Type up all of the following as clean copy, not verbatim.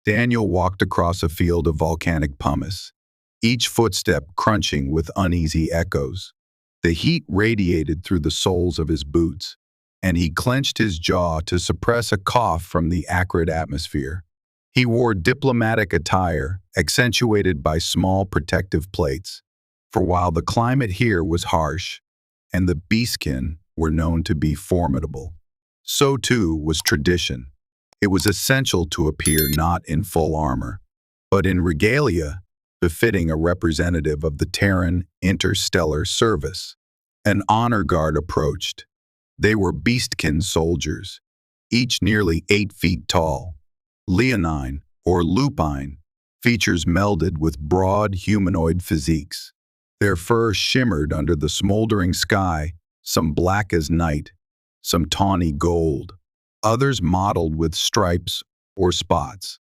Daniel walked across a field of volcanic pumice, each footstep crunching with uneasy echoes. The heat radiated through the soles of his boots, and he clenched his jaw to suppress a cough from the acrid atmosphere. He wore diplomatic attire, accentuated by small protective plates, for while the climate here was harsh, and the Beastkin were known to be formidable, so too was tradition. It was essential to appear not in full armor, but in regalia befitting a representative of the Terran interstellar service. An honor guard approached. They were Beastkin soldiers, each nearly 8 feet tall. Leonine, or lupine, features melded with broad humanoid physiques. Their fur shimmered under the smoldering sky, some black as night, some tawny gold, others mottled with stripes or spots.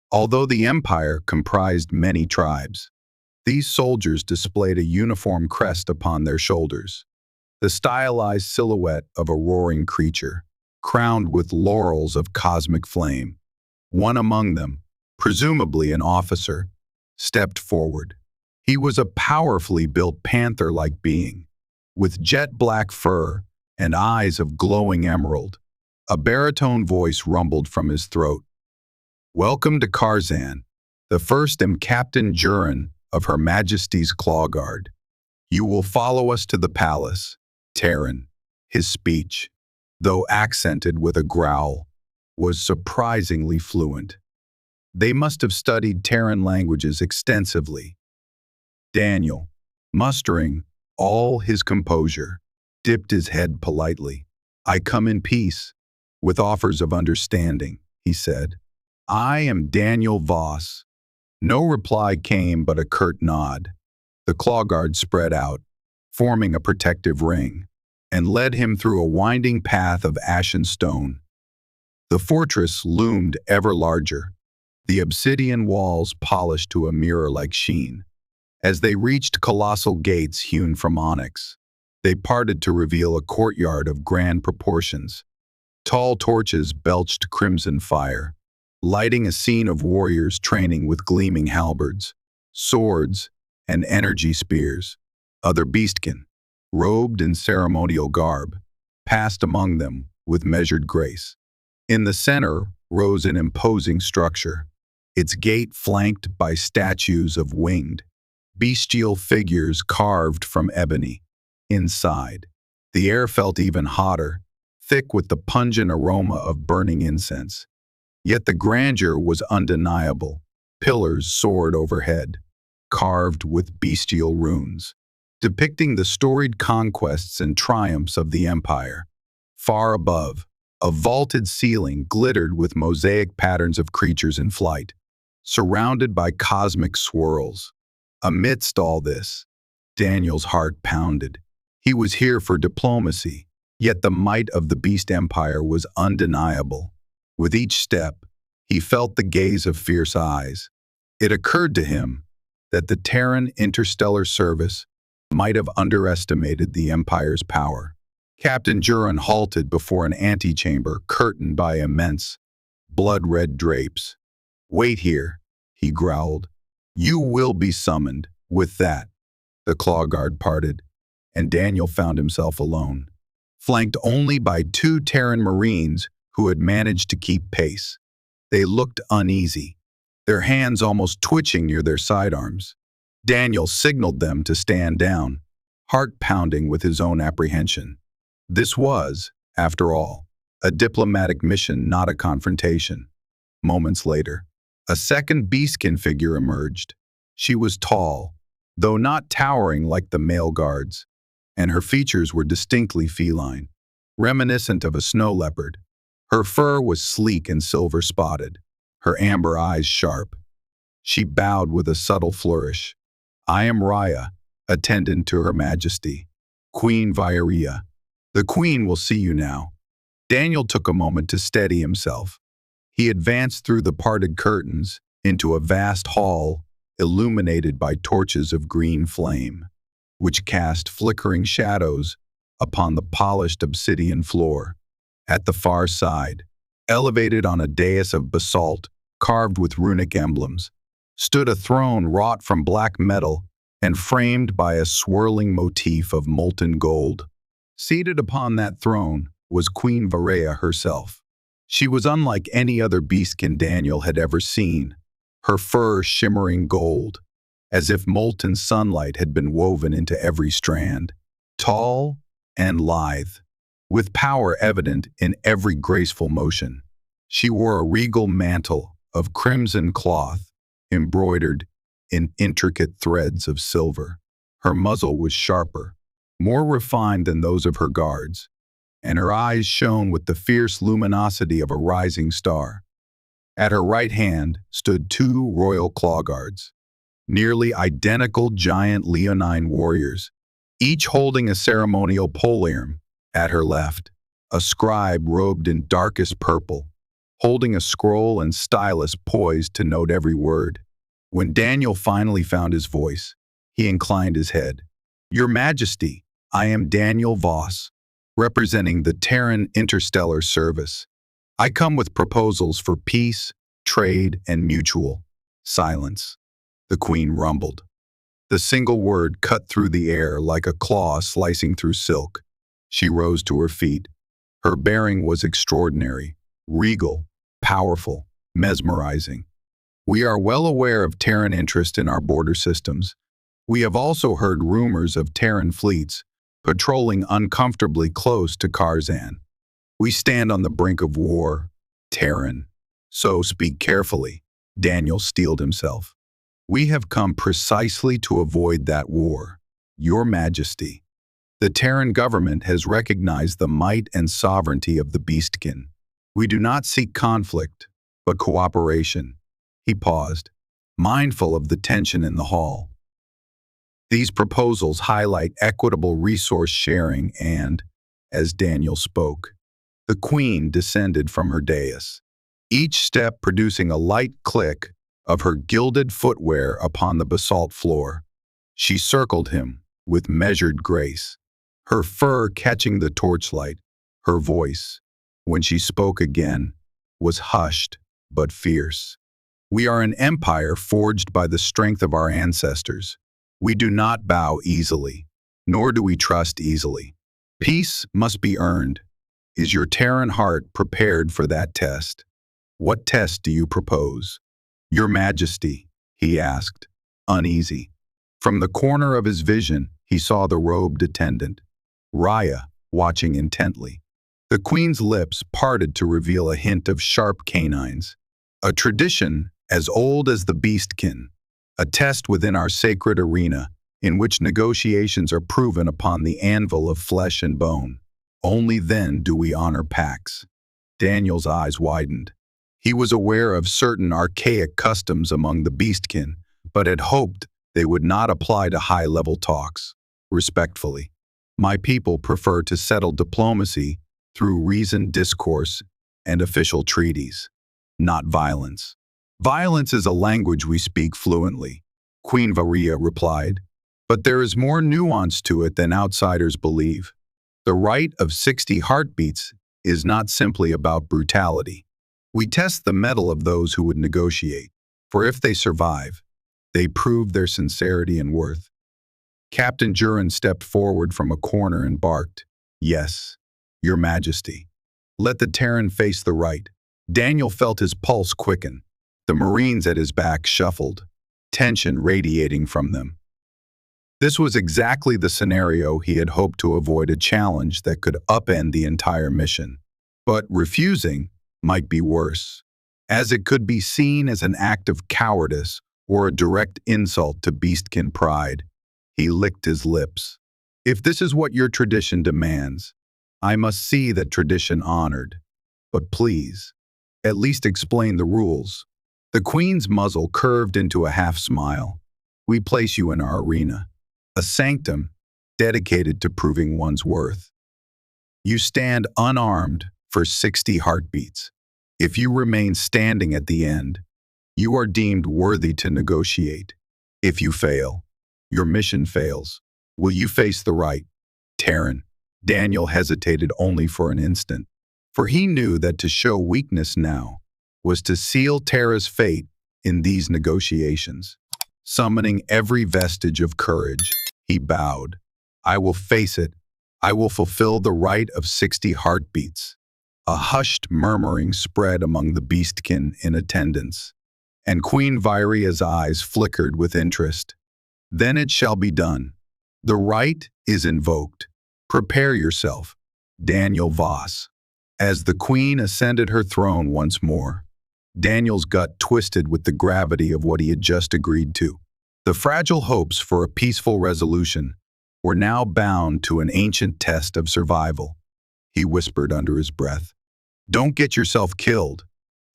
Although the empire comprised many tribes, these soldiers displayed a uniform crest upon their shoulders, the stylized silhouette of a roaring creature, crowned with laurels of cosmic flame. One among them, presumably an officer, stepped forward. He was a powerfully built panther-like being, with jet-black fur and eyes of glowing emerald. A baritone voice rumbled from his throat. "Welcome to Kharzan. The first am Captain Juran of Her Majesty's Claw Guard. You will follow us to the palace, Terran." His speech, though accented with a growl, was surprisingly fluent. They must have studied Terran languages extensively. Daniel, mustering all his composure, dipped his head politely. "I come in peace, with offers of understanding," he said. "I am Daniel Voss." No reply came but a curt nod. The claw guard spread out, forming a protective ring, and led him through a winding path of ashen stone. The fortress loomed ever larger, the obsidian walls polished to a mirror-like sheen. As they reached colossal gates hewn from onyx, they parted to reveal a courtyard of grand proportions. Tall torches belched crimson fire, lighting a scene of warriors training with gleaming halberds, swords, and energy spears. Other Beastkin, robed in ceremonial garb, passed among them with measured grace. In the center rose an imposing structure, its gate flanked by statues of winged, bestial figures carved from ebony. Inside, the air felt even hotter, thick with the pungent aroma of burning incense. Yet the grandeur was undeniable. Pillars soared overhead, carved with bestial runes, depicting the storied conquests and triumphs of the empire. Far above, a vaulted ceiling glittered with mosaic patterns of creatures in flight, surrounded by cosmic swirls. Amidst all this, Daniel's heart pounded. He was here for diplomacy, yet the might of the Beast Empire was undeniable. With each step, he felt the gaze of fierce eyes. It occurred to him that the Terran interstellar service might have underestimated the Empire's power. Captain Juran halted before an antechamber curtained by immense, blood-red drapes. "Wait here," he growled. "You will be summoned." With that, the claw guard parted, and Daniel found himself alone, flanked only by 2 Terran Marines who had managed to keep pace. They looked uneasy, their hands almost twitching near their sidearms. Daniel signaled them to stand down, heart pounding with his own apprehension. This was, after all, a diplomatic mission, not a confrontation. Moments later, a second Beastkin figure emerged. She was tall, though not towering like the male guards, and her features were distinctly feline, reminiscent of a snow leopard. Her fur was sleek and silver-spotted, her amber eyes sharp. She bowed with a subtle flourish. "I am Raya, attendant to Her Majesty, Queen Vireya. The Queen will see you now." Daniel took a moment to steady himself. He advanced through the parted curtains into a vast hall illuminated by torches of green flame, which cast flickering shadows upon the polished obsidian floor. At the far side, elevated on a dais of basalt carved with runic emblems, stood a throne wrought from black metal and framed by a swirling motif of molten gold. Seated upon that throne was Queen Vireya herself. She was unlike any other beastkin Daniel had ever seen, her fur shimmering gold, as if molten sunlight had been woven into every strand. Tall and lithe, with power evident in every graceful motion. She wore a regal mantle of crimson cloth embroidered in intricate threads of silver. Her muzzle was sharper, more refined than those of her guards, and her eyes shone with the fierce luminosity of a rising star. At her right hand stood two royal claw guards, nearly identical giant leonine warriors, each holding a ceremonial polearm. At her left, a scribe robed in darkest purple, holding a scroll and stylus poised to note every word. When Daniel finally found his voice, he inclined his head. "Your Majesty, I am Daniel Voss, representing the Terran Interstellar Service. I come with proposals for peace, trade, and mutual." Silence. The Queen rumbled. The single word cut through the air like a claw slicing through silk. She rose to her feet. Her bearing was extraordinary, regal, powerful, mesmerizing. "We are well aware of Terran interest in our border systems. We have also heard rumors of Terran fleets patrolling uncomfortably close to Kharzan. We stand on the brink of war, Terran. So speak carefully." Daniel steeled himself. "We have come precisely to avoid that war, Your Majesty. The Terran government has recognized the might and sovereignty of the Beastkin. We do not seek conflict, but cooperation." He paused, mindful of the tension in the hall. "These proposals highlight equitable resource sharing and," as Daniel spoke, the Queen descended from her dais, each step producing a light click of her gilded footwear upon the basalt floor. She circled him with measured grace, her fur catching the torchlight. Her voice, when she spoke again, was hushed but fierce. "We are an empire forged by the strength of our ancestors. We do not bow easily, nor do we trust easily. Peace must be earned. Is your Terran heart prepared for that test? What test do you propose?" "Your Majesty," he asked, uneasy. From the corner of his vision, he saw the robed attendant, Raya, watching intently. The Queen's lips parted to reveal a hint of sharp canines. "A tradition as old as the Beastkin, a test within our sacred arena in which negotiations are proven upon the anvil of flesh and bone. Only then do we honor pacts." Daniel's eyes widened. He was aware of certain archaic customs among the Beastkin, but had hoped they would not apply to high-level talks. Respectfully, "My people prefer to settle diplomacy through reasoned discourse and official treaties, not violence." "Violence is a language we speak fluently," Queen Vireya replied, "but there is more nuance to it than outsiders believe. The right of 60 heartbeats is not simply about brutality. We test the mettle of those who would negotiate, for if they survive, they prove their sincerity and worth." Captain Jurin stepped forward from a corner and barked, "Yes, Your Majesty. Let the Terran face the right." Daniel felt his pulse quicken. The Marines at his back shuffled, tension radiating from them. This was exactly the scenario he had hoped to avoid, a challenge that could upend the entire mission. But refusing might be worse, as it could be seen as an act of cowardice or a direct insult to Beastkin pride. He licked his lips. "If this is what your tradition demands, I must see that tradition honored. But please, at least explain the rules." The Queen's muzzle curved into a half-smile. "We place you in our arena, a sanctum dedicated to proving one's worth. You stand unarmed for 60 heartbeats. If you remain standing at the end, you are deemed worthy to negotiate. If you fail, your mission fails. Will you face the right, Terran?" Daniel hesitated only for an instant, for he knew that to show weakness now was to seal Terra's fate in these negotiations. Summoning every vestige of courage, he bowed. I will face it. I will fulfill the rite of 60 heartbeats. A hushed murmuring spread among the Beastkin in attendance, and Queen Vireya's eyes flickered with interest. Then it shall be done. The rite is invoked. Prepare yourself, Daniel Voss. As the queen ascended her throne once more, Daniel's gut twisted with the gravity of what he had just agreed to. The fragile hopes for a peaceful resolution were now bound to an ancient test of survival. He whispered under his breath, "Don't get yourself killed."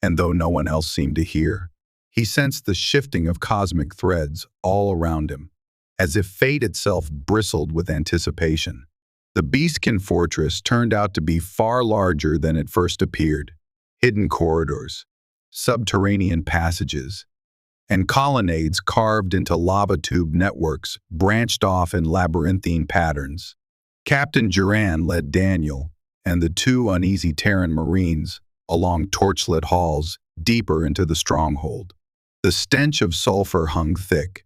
And though no one else seemed to hear, he sensed the shifting of cosmic threads all around him, as if fate itself bristled with anticipation. The Beastkin fortress turned out to be far larger than it first appeared. Hidden corridors, subterranean passages, and colonnades carved into lava tube networks branched off in labyrinthine patterns. Captain Duran led Daniel and the two uneasy Terran Marines along torchlit halls deeper into the stronghold. The stench of sulfur hung thick,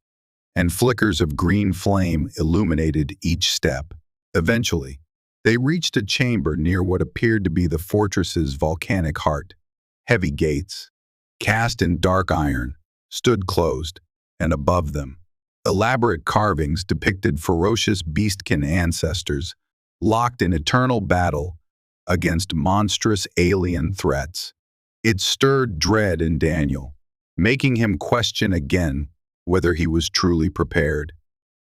and flickers of green flame illuminated each step. Eventually, they reached a chamber near what appeared to be the fortress's volcanic heart. Heavy gates, cast in dark iron, stood closed, and above them, elaborate carvings depicted ferocious Beastkin ancestors locked in eternal battle against monstrous alien threats. It stirred dread in Daniel, making him question again whether he was truly prepared.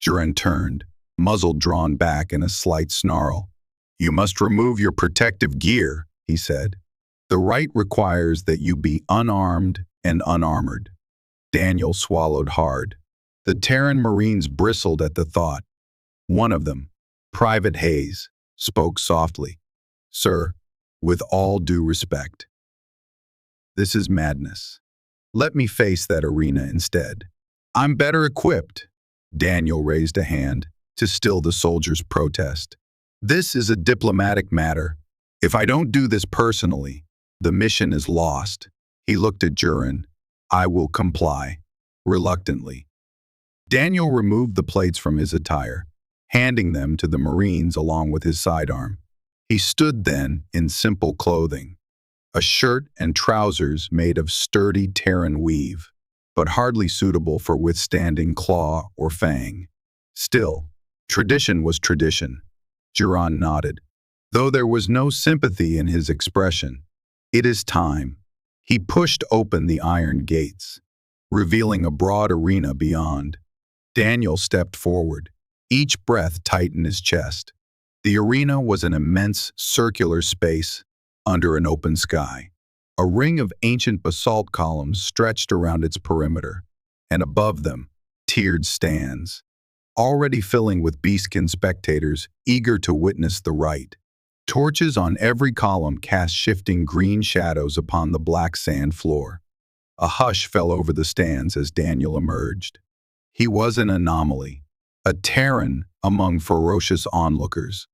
Duran turned, muzzle drawn back in a slight snarl. "You must remove your protective gear," he said. "The rite requires that you be unarmed and unarmored." Daniel swallowed hard. The Terran Marines bristled at the thought. One of them, Private Hayes, spoke softly. "Sir, with all due respect, this is madness. Let me face that arena instead." "I'm better equipped." Daniel raised a hand to still the soldier's protest. "This is a diplomatic matter. If I don't do this personally, the mission is lost." He looked at Duran. "I will comply." Reluctantly, Daniel removed the plates from his attire, handing them to the Marines along with his sidearm. He stood then in simple clothing, a shirt and trousers made of sturdy Terran weave, but hardly suitable for withstanding claw or fang. Still, tradition was tradition. Duran nodded, though there was no sympathy in his expression. "It is time." He pushed open the iron gates, revealing a broad arena beyond. Daniel stepped forward, each breath tight in his chest. The arena was an immense circular space under an open sky. A ring of ancient basalt columns stretched around its perimeter, and above them, tiered stands, already filling with Beastkin spectators eager to witness the rite. Torches on every column cast shifting green shadows upon the black sand floor. A hush fell over the stands as Daniel emerged. He was an anomaly, a Terran among ferocious onlookers.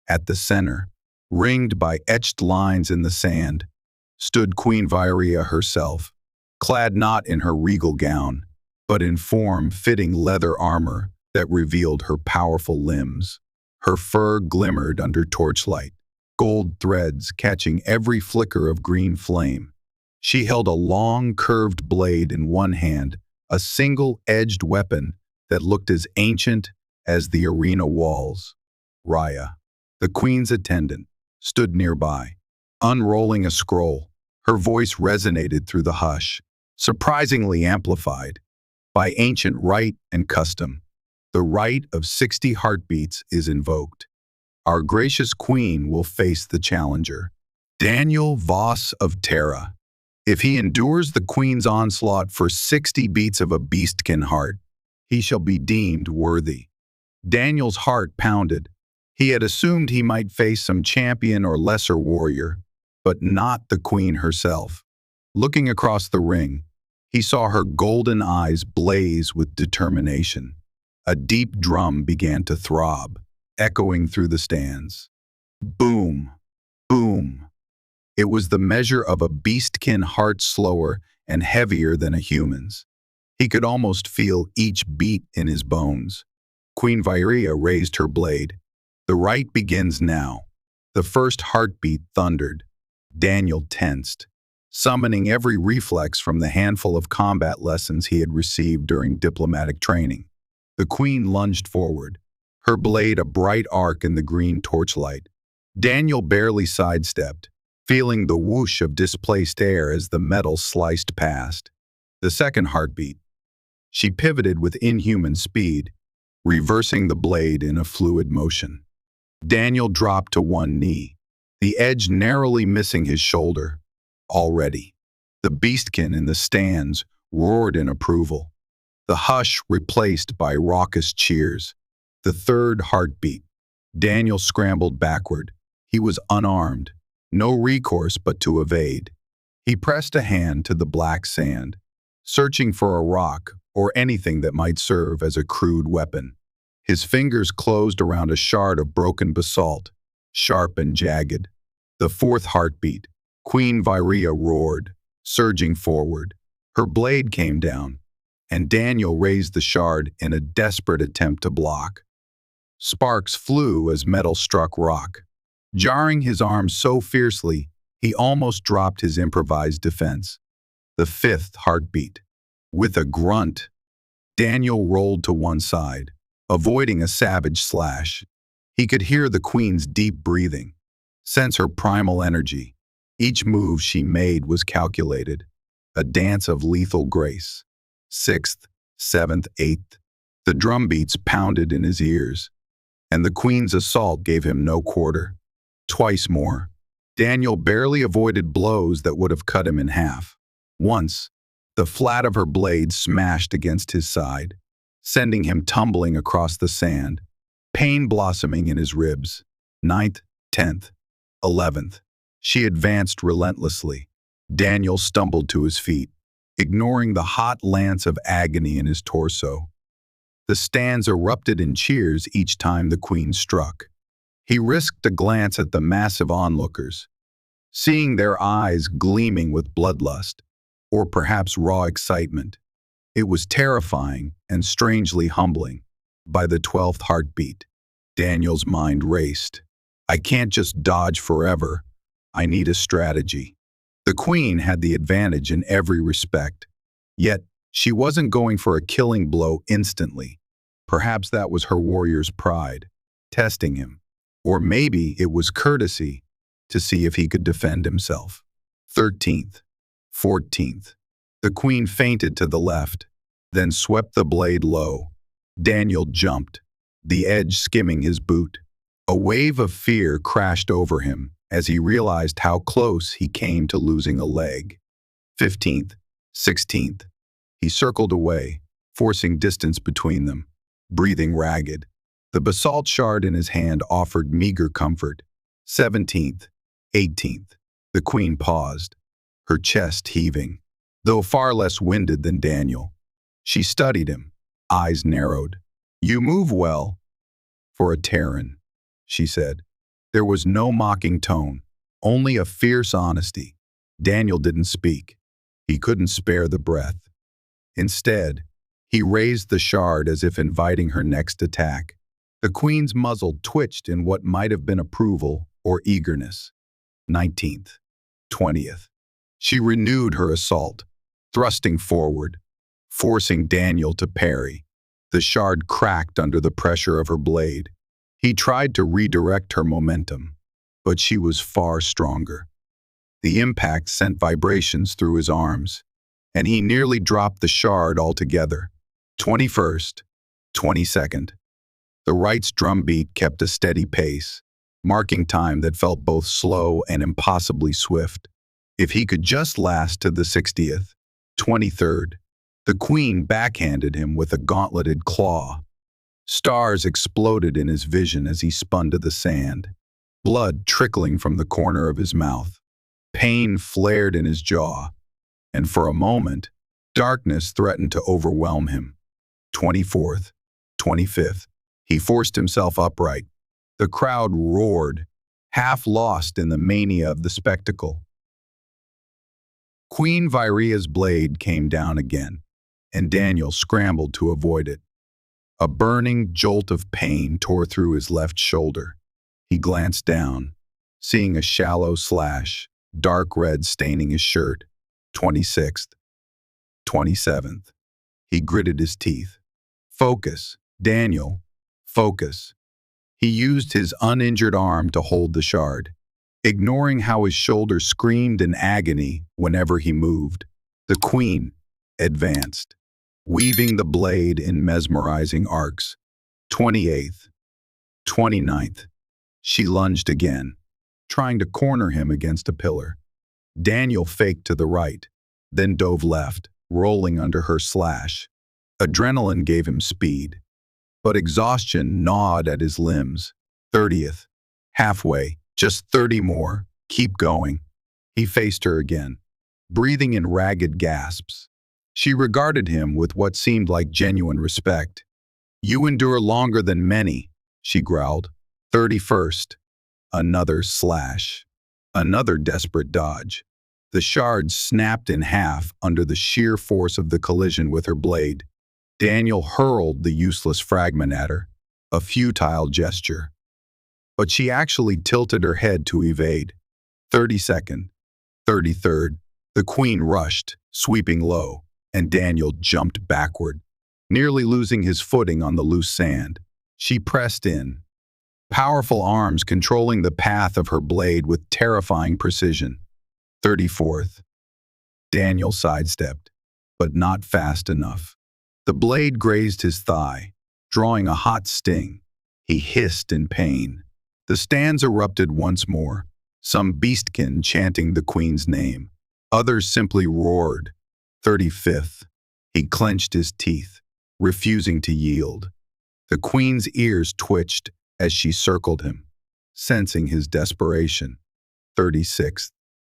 At the center, ringed by etched lines in the sand, stood Queen Vireya herself, clad not in her regal gown, but in form-fitting leather armor that revealed her powerful limbs. Her fur glimmered under torchlight, gold threads catching every flicker of green flame. She held a long, curved blade in one hand, a single-edged weapon that looked as ancient as the arena walls. Raya, the queen's attendant, stood nearby, unrolling a scroll. Her voice resonated through the hush, surprisingly amplified. "By ancient rite and custom, the rite of 60 heartbeats is invoked. Our gracious queen will face the challenger, Daniel Voss of Terra. If he endures the queen's onslaught for 60 beats of a Beastkin heart, he shall be deemed worthy." Daniel's heart pounded. He had assumed he might face some champion or lesser warrior, but not the queen herself. Looking across the ring, he saw her golden eyes blaze with determination. A deep drum began to throb, echoing through the stands. Boom, boom. It was the measure of a beastkin heart, slower and heavier than a human's. He could almost feel each beat in his bones. Queen Vireya raised her blade. The rite begins now. The first heartbeat thundered. Daniel tensed, summoning every reflex from the handful of combat lessons he had received during diplomatic training. The queen lunged forward, her blade a bright arc in the green torchlight. Daniel barely sidestepped, feeling the whoosh of displaced air as the metal sliced past. The second heartbeat. She pivoted with inhuman speed, reversing the blade in a fluid motion. Daniel dropped to one knee, the edge narrowly missing his shoulder. Already, the beastkin in the stands roared in approval, the hush replaced by raucous cheers. The third heartbeat. Daniel scrambled backward. He was unarmed, no recourse but to evade. He pressed a hand to the black sand, searching for a rock or anything that might serve as a crude weapon. His fingers closed around a shard of broken basalt, sharp and jagged. The fourth heartbeat. Queen Vireya roared, surging forward. Her blade came down, and Daniel raised the shard in a desperate attempt to block. Sparks flew as metal struck rock, jarring his arm so fiercely he almost dropped his improvised defense. The fifth heartbeat. With a grunt, Daniel rolled to one side, avoiding a savage slash. He could hear the queen's deep breathing, sense her primal energy. Each move she made was calculated, a dance of lethal grace. Sixth, seventh, eighth. The drum beats pounded in his ears, and the queen's assault gave him no quarter. Twice more. Daniel barely avoided blows that would have cut him in half. Once, the flat of her blade smashed against his side, sending him tumbling across the sand, pain blossoming in his ribs. Ninth, 10th, 11th. She advanced relentlessly. Daniel stumbled to his feet, ignoring the hot lance of agony in his torso. The stands erupted in cheers each time the queen struck. He risked a glance at the massive onlookers, seeing their eyes gleaming with bloodlust, or perhaps raw excitement. It was terrifying and strangely humbling. By the 12th heartbeat, Daniel's mind raced. I can't just dodge forever. I need a strategy. The queen had the advantage in every respect, yet she wasn't going for a killing blow instantly. Perhaps that was her warrior's pride, testing him. Or maybe it was courtesy to see if he could defend himself. 13th, 14th. The queen feinted to the left, then swept the blade low. Daniel jumped, the edge skimming his boot. A wave of fear crashed over him as he realized how close he came to losing a leg. 15th, 16th. He circled away, forcing distance between them, breathing ragged. The basalt shard in his hand offered meager comfort. 17th, 18th. The queen paused, her chest heaving. Though far less winded than Daniel, she studied him, eyes narrowed. You move well for a Terran, she said. There was no mocking tone, only a fierce honesty. Daniel didn't speak. He couldn't spare the breath. Instead, he raised the shard as if inviting her next attack. The queen's muzzle twitched in what might have been approval or eagerness. 19th, 20th. She renewed her assault, thrusting forward, forcing Daniel to parry. The shard cracked under the pressure of her blade. He tried to redirect her momentum, but she was far stronger. The impact sent vibrations through his arms, and he nearly dropped the shard altogether. 21st, 22nd. The right's drumbeat kept a steady pace, marking time that felt both slow and impossibly swift. If he could just last to the 60th, 23rd, the queen backhanded him with a gauntleted claw. Stars exploded in his vision as he spun to the sand, blood trickling from the corner of his mouth. Pain flared in his jaw, and for a moment, darkness threatened to overwhelm him. 24th, 25th. He forced himself upright. The crowd roared, half lost in the mania of the spectacle. Queen Vireya's blade came down again, and Daniel scrambled to avoid it. A burning jolt of pain tore through his left shoulder. He glanced down, seeing a shallow slash, dark red staining his shirt. 26th, 27th. He gritted his teeth. Focus, Daniel, focus. He used his uninjured arm to hold the shard, ignoring how his shoulder screamed in agony whenever he moved. The queen advanced, weaving the blade in mesmerizing arcs. 28th, 29th. She lunged again, trying to corner him against a pillar. Daniel faked to the right, then dove left, rolling under her slash. Adrenaline gave him speed, but exhaustion gnawed at his limbs. 30th, halfway, just 30 more, keep going. He faced her again, breathing in ragged gasps. She regarded him with what seemed like genuine respect. You endure longer than many, she growled. 31st, another slash. Another desperate dodge. The shard snapped in half under the sheer force of the collision with her blade. Daniel hurled the useless fragment at her, a futile gesture. But she actually tilted her head to evade. 32nd, 33rd, the queen rushed, sweeping low, and Daniel jumped backward, nearly losing his footing on the loose sand. She pressed in, powerful arms controlling the path of her blade with terrifying precision. 34th. Daniel sidestepped, but not fast enough. The blade grazed his thigh, drawing a hot sting. He hissed in pain. The stands erupted once more, some beastkin chanting the queen's name. Others simply roared. 35th. He clenched his teeth, refusing to yield. The queen's ears twitched as she circled him, sensing his desperation. 36th.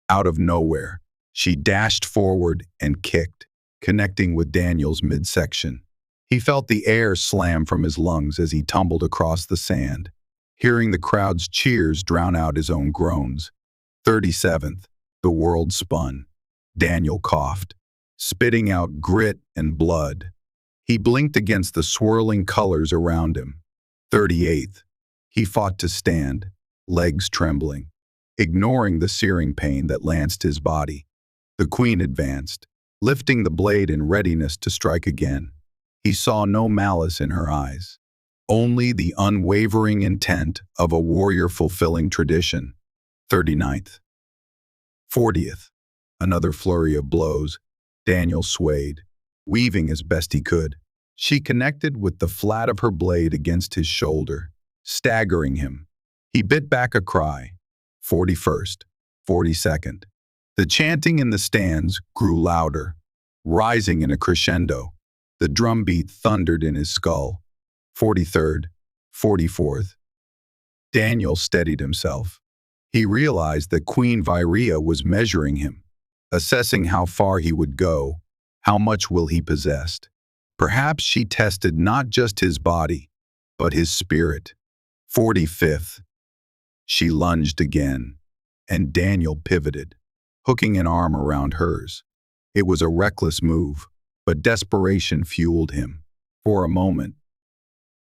Out of nowhere, she dashed forward and kicked, connecting with Daniel's midsection. He felt the air slam from his lungs as he tumbled across the sand, hearing the crowd's cheers drown out his own groans. 37th. The world spun. Daniel coughed, spitting out grit and blood. He blinked against the swirling colors around him. 38th. He fought to stand, legs trembling, ignoring the searing pain that lanced his body. The queen advanced, lifting the blade in readiness to strike again. He saw no malice in her eyes, only the unwavering intent of a warrior fulfilling tradition. 39th. 40th. Another flurry of blows. Daniel swayed, weaving as best he could. She connected with the flat of her blade against his shoulder, staggering him. He bit back a cry. 41st, 42nd. The chanting in the stands grew louder, rising in a crescendo. The drumbeat thundered in his skull. 43rd, 44th. Daniel steadied himself. He realized that Queen Vireya was measuring him, assessing how far he would go, how much will he possessed. Perhaps she tested not just his body, but his spirit. 45th. She lunged again, and Daniel pivoted, hooking an arm around hers. It was a reckless move, but desperation fueled him. For a moment,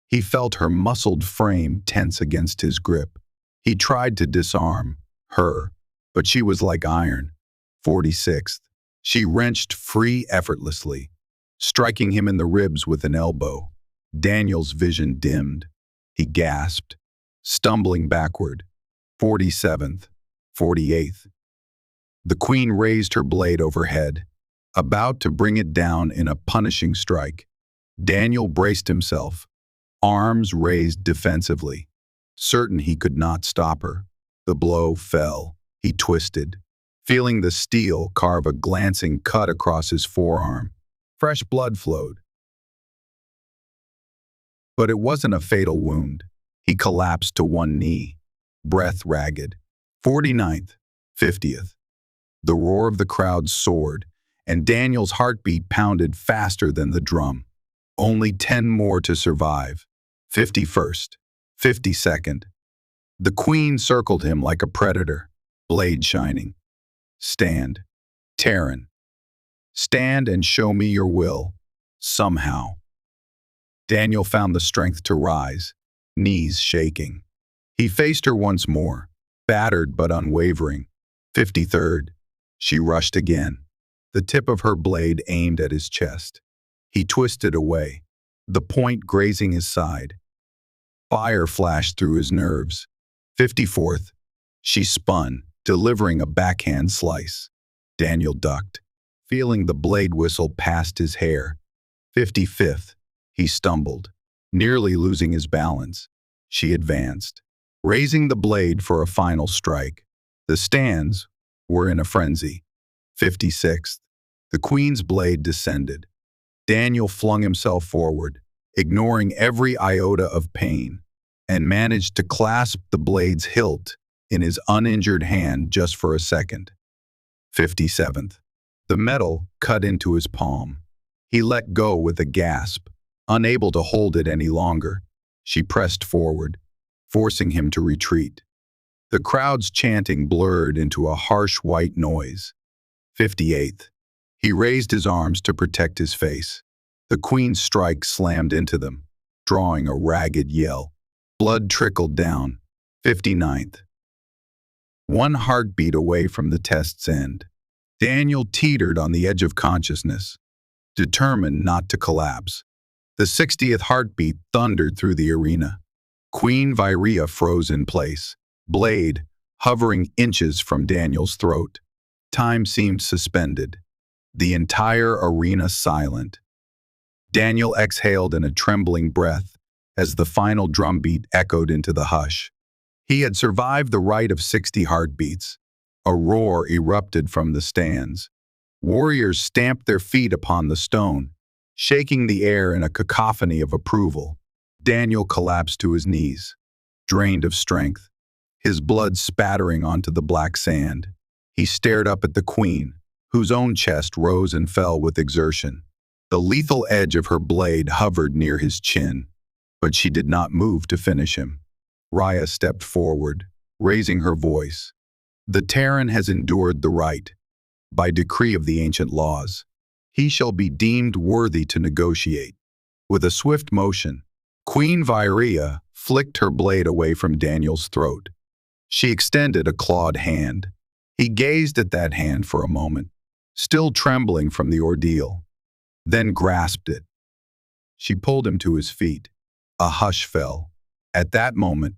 he felt her muscled frame tense against his grip. He tried to disarm her, but she was like iron. 46th. She wrenched free effortlessly, striking him in the ribs with an elbow. Daniel's vision dimmed. He gasped, stumbling backward. 47th. 48th. The queen raised her blade overhead, about to bring it down in a punishing strike. Daniel braced himself, arms raised defensively, certain he could not stop her. The blow fell. He twisted, feeling the steel carve a glancing cut across his forearm. Fresh blood flowed. But it wasn't a fatal wound. He collapsed to one knee, breath ragged. 49th, 50th. The roar of the crowd soared, and Daniel's heartbeat pounded faster than the drum. Only 10 more to survive. 51st, 52nd. The queen circled him like a predator, blade shining. Stand, Terran. Stand and show me your will, somehow. Daniel found the strength to rise, knees shaking. He faced her once more, battered but unwavering. 53rd. She rushed again, the tip of her blade aimed at his chest. He twisted away, the point grazing his side. Fire flashed through his nerves. 54th. She spun, delivering a backhand slice. Daniel ducked, feeling the blade whistle past his hair. 55th. He stumbled, nearly losing his balance. She advanced, raising the blade for a final strike. The stands were in a frenzy. 56th. The queen's blade descended. Daniel flung himself forward, ignoring every iota of pain, and managed to clasp the blade's hilt in his uninjured hand just for a second. 57th. The metal cut into his palm. He let go with a gasp, unable to hold it any longer. She pressed forward, forcing him to retreat. The crowd's chanting blurred into a harsh white noise. 58th. He raised his arms to protect his face. The queen's strike slammed into them, drawing a ragged yell. Blood trickled down. 59th. One heartbeat away from the test's end. Daniel teetered on the edge of consciousness, determined not to collapse. The 60th heartbeat thundered through the arena. Queen Vireya froze in place, blade hovering inches from Daniel's throat. Time seemed suspended, the entire arena silent. Daniel exhaled in a trembling breath as the final drumbeat echoed into the hush. He had survived the rite of 60 heartbeats. A roar erupted from the stands. Warriors stamped their feet upon the stone, shaking the air in a cacophony of approval. Daniel collapsed to his knees, drained of strength, his blood spattering onto the black sand. He stared up at the queen, whose own chest rose and fell with exertion. The lethal edge of her blade hovered near his chin, but she did not move to finish him. Raya stepped forward, raising her voice. The Terran has endured the rite. By decree of the ancient laws, he shall be deemed worthy to negotiate. With a swift motion, Queen Vireya flicked her blade away from Daniel's throat. She extended a clawed hand. He gazed at that hand for a moment, still trembling from the ordeal, then grasped it. She pulled him to his feet. A hush fell. At that moment,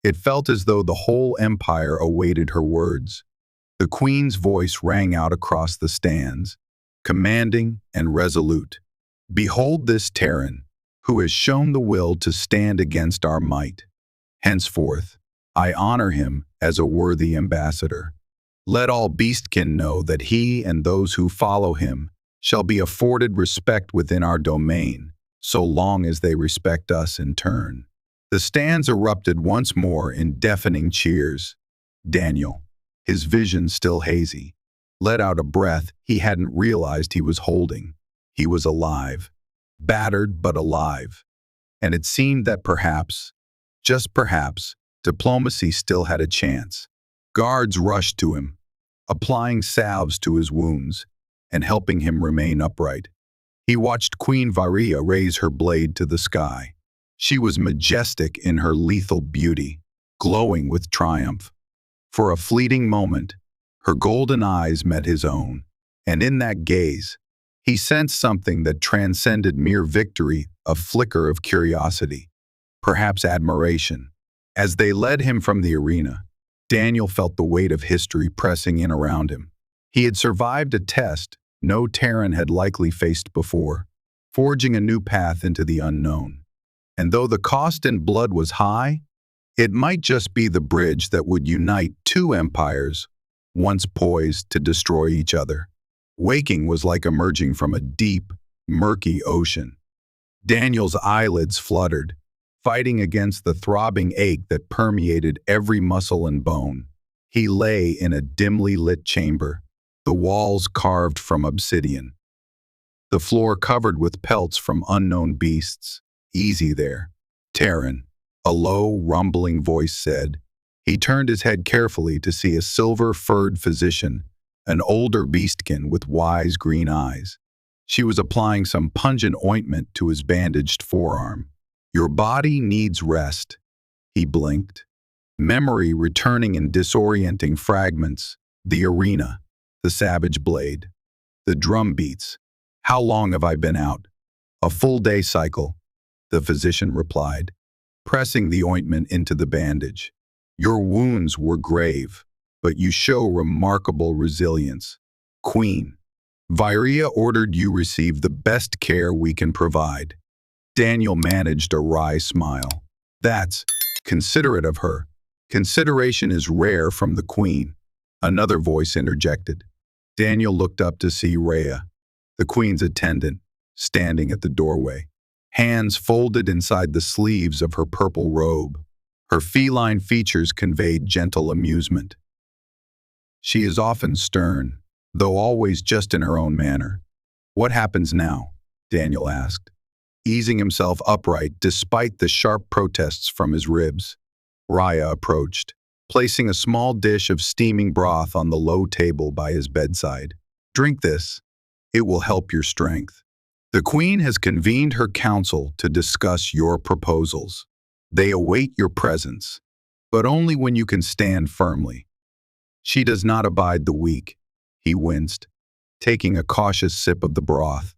it felt as though the whole empire awaited her words. The queen's voice rang out across the stands, commanding and resolute. Behold this Terran, who has shown the will to stand against our might. Henceforth, I honor him as a worthy ambassador. Let all Beastkin know that he and those who follow him shall be afforded respect within our domain, so long as they respect us in turn. The stands erupted once more in deafening cheers. Daniel, his vision still hazy, let out a breath he hadn't realized he was holding. He was alive, battered but alive. And it seemed that perhaps, just perhaps, diplomacy still had a chance. Guards rushed to him, applying salves to his wounds and helping him remain upright. He watched Queen Vireya raise her blade to the sky. She was majestic in her lethal beauty, glowing with triumph. For a fleeting moment, her golden eyes met his own, and in that gaze, he sensed something that transcended mere victory, a flicker of curiosity, perhaps admiration. As they led him from the arena, Daniel felt the weight of history pressing in around him. He had survived a test no Terran had likely faced before, forging a new path into the unknown. And though the cost in blood was high, it might just be the bridge that would unite two empires, once poised to destroy each other. Waking was like emerging from a deep, murky ocean. Daniel's eyelids fluttered, fighting against the throbbing ache that permeated every muscle and bone. He lay in a dimly lit chamber, the walls carved from obsidian, the floor covered with pelts from unknown beasts. Easy there, Terran, a low, rumbling voice said, He turned his head carefully to see a silver-furred physician, an older beastkin with wise green eyes. She was applying some pungent ointment to his bandaged forearm. "Your body needs rest." He blinked. Memory returning in disorienting fragments. The arena, the savage blade, the drum beats. "How long have I been out?" "A full day cycle," the physician replied, pressing the ointment into the bandage. "Your wounds were grave, but you show remarkable resilience. Queen Vireya ordered you receive the best care we can provide." Daniel managed a wry smile. "That's considerate of her. Consideration is rare from the queen." Another voice interjected. Daniel looked up to see Rhea, the queen's attendant, standing at the doorway, hands folded inside the sleeves of her purple robe. Her feline features conveyed gentle amusement. "She is often stern, though always just in her own manner." "What happens now?" Daniel asked, easing himself upright despite the sharp protests from his ribs. Rhea approached, placing a small dish of steaming broth on the low table by his bedside. "Drink this. It will help your strength. The queen has convened her council to discuss your proposals. They await your presence, but only when you can stand firmly." "She does not abide the weak," he winced, taking a cautious sip of the broth.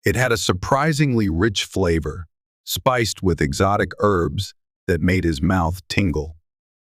It had a surprisingly rich flavor, spiced with exotic herbs that made his mouth tingle.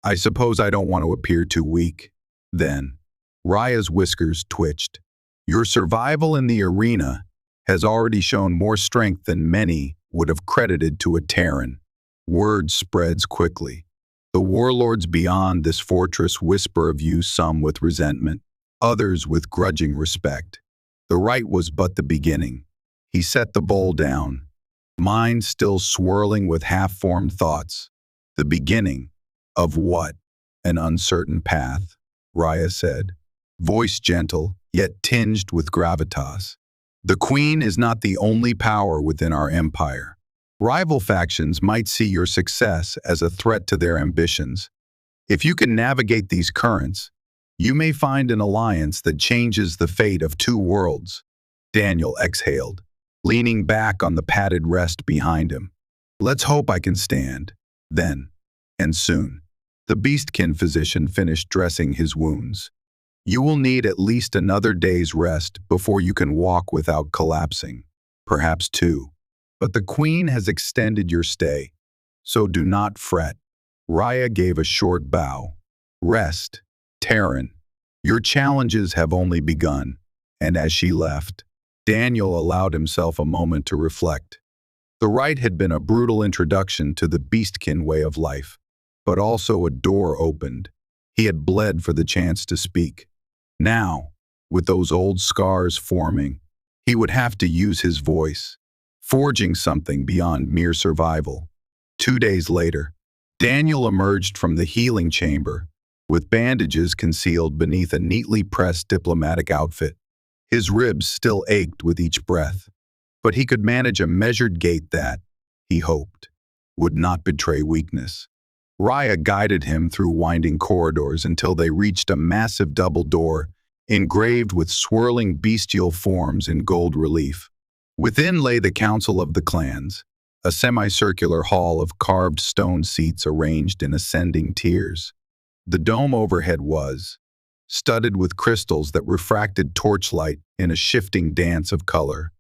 "I suppose I don't want to appear too weak, then." Rhea's whiskers twitched. "Your survival in the arena has already shown more strength than many would have credited to a Terran." Word spreads quickly. The warlords beyond this fortress whisper of you, some with resentment, others with grudging respect. The rite was but the beginning. He set the bowl down, mind still swirling with half-formed thoughts. "The beginning of what?" "An uncertain path," Rhea said, voice gentle, yet tinged with gravitas. "The queen is not the only power within our empire. Rival factions might see your success as a threat to their ambitions. If you can navigate these currents, you may find an alliance that changes the fate of two worlds." Daniel exhaled, leaning back on the padded rest behind him. "Let's hope I can stand. Then, and soon." The Beastkin physician finished dressing his wounds. "You will need at least another day's rest before you can walk without collapsing. Perhaps two. But the queen has extended your stay, so do not fret." Rhea gave a short bow. "Rest, Terran. Your challenges have only begun." And as she left, Daniel allowed himself a moment to reflect. The rite had been a brutal introduction to the Beastkin way of life, but also a door opened. He had bled for the chance to speak. Now, with those old scars forming, he would have to use his voice, forging something beyond mere survival. 2 days later, Daniel emerged from the healing chamber, with bandages concealed beneath a neatly pressed diplomatic outfit. His ribs still ached with each breath, but he could manage a measured gait that, he hoped, would not betray weakness. Rhea guided him through winding corridors until they reached a massive double door engraved with swirling bestial forms in gold relief. Within lay the Council of the Clans, a semicircular hall of carved stone seats arranged in ascending tiers. The dome overhead was studded with crystals that refracted torchlight in a shifting dance of color.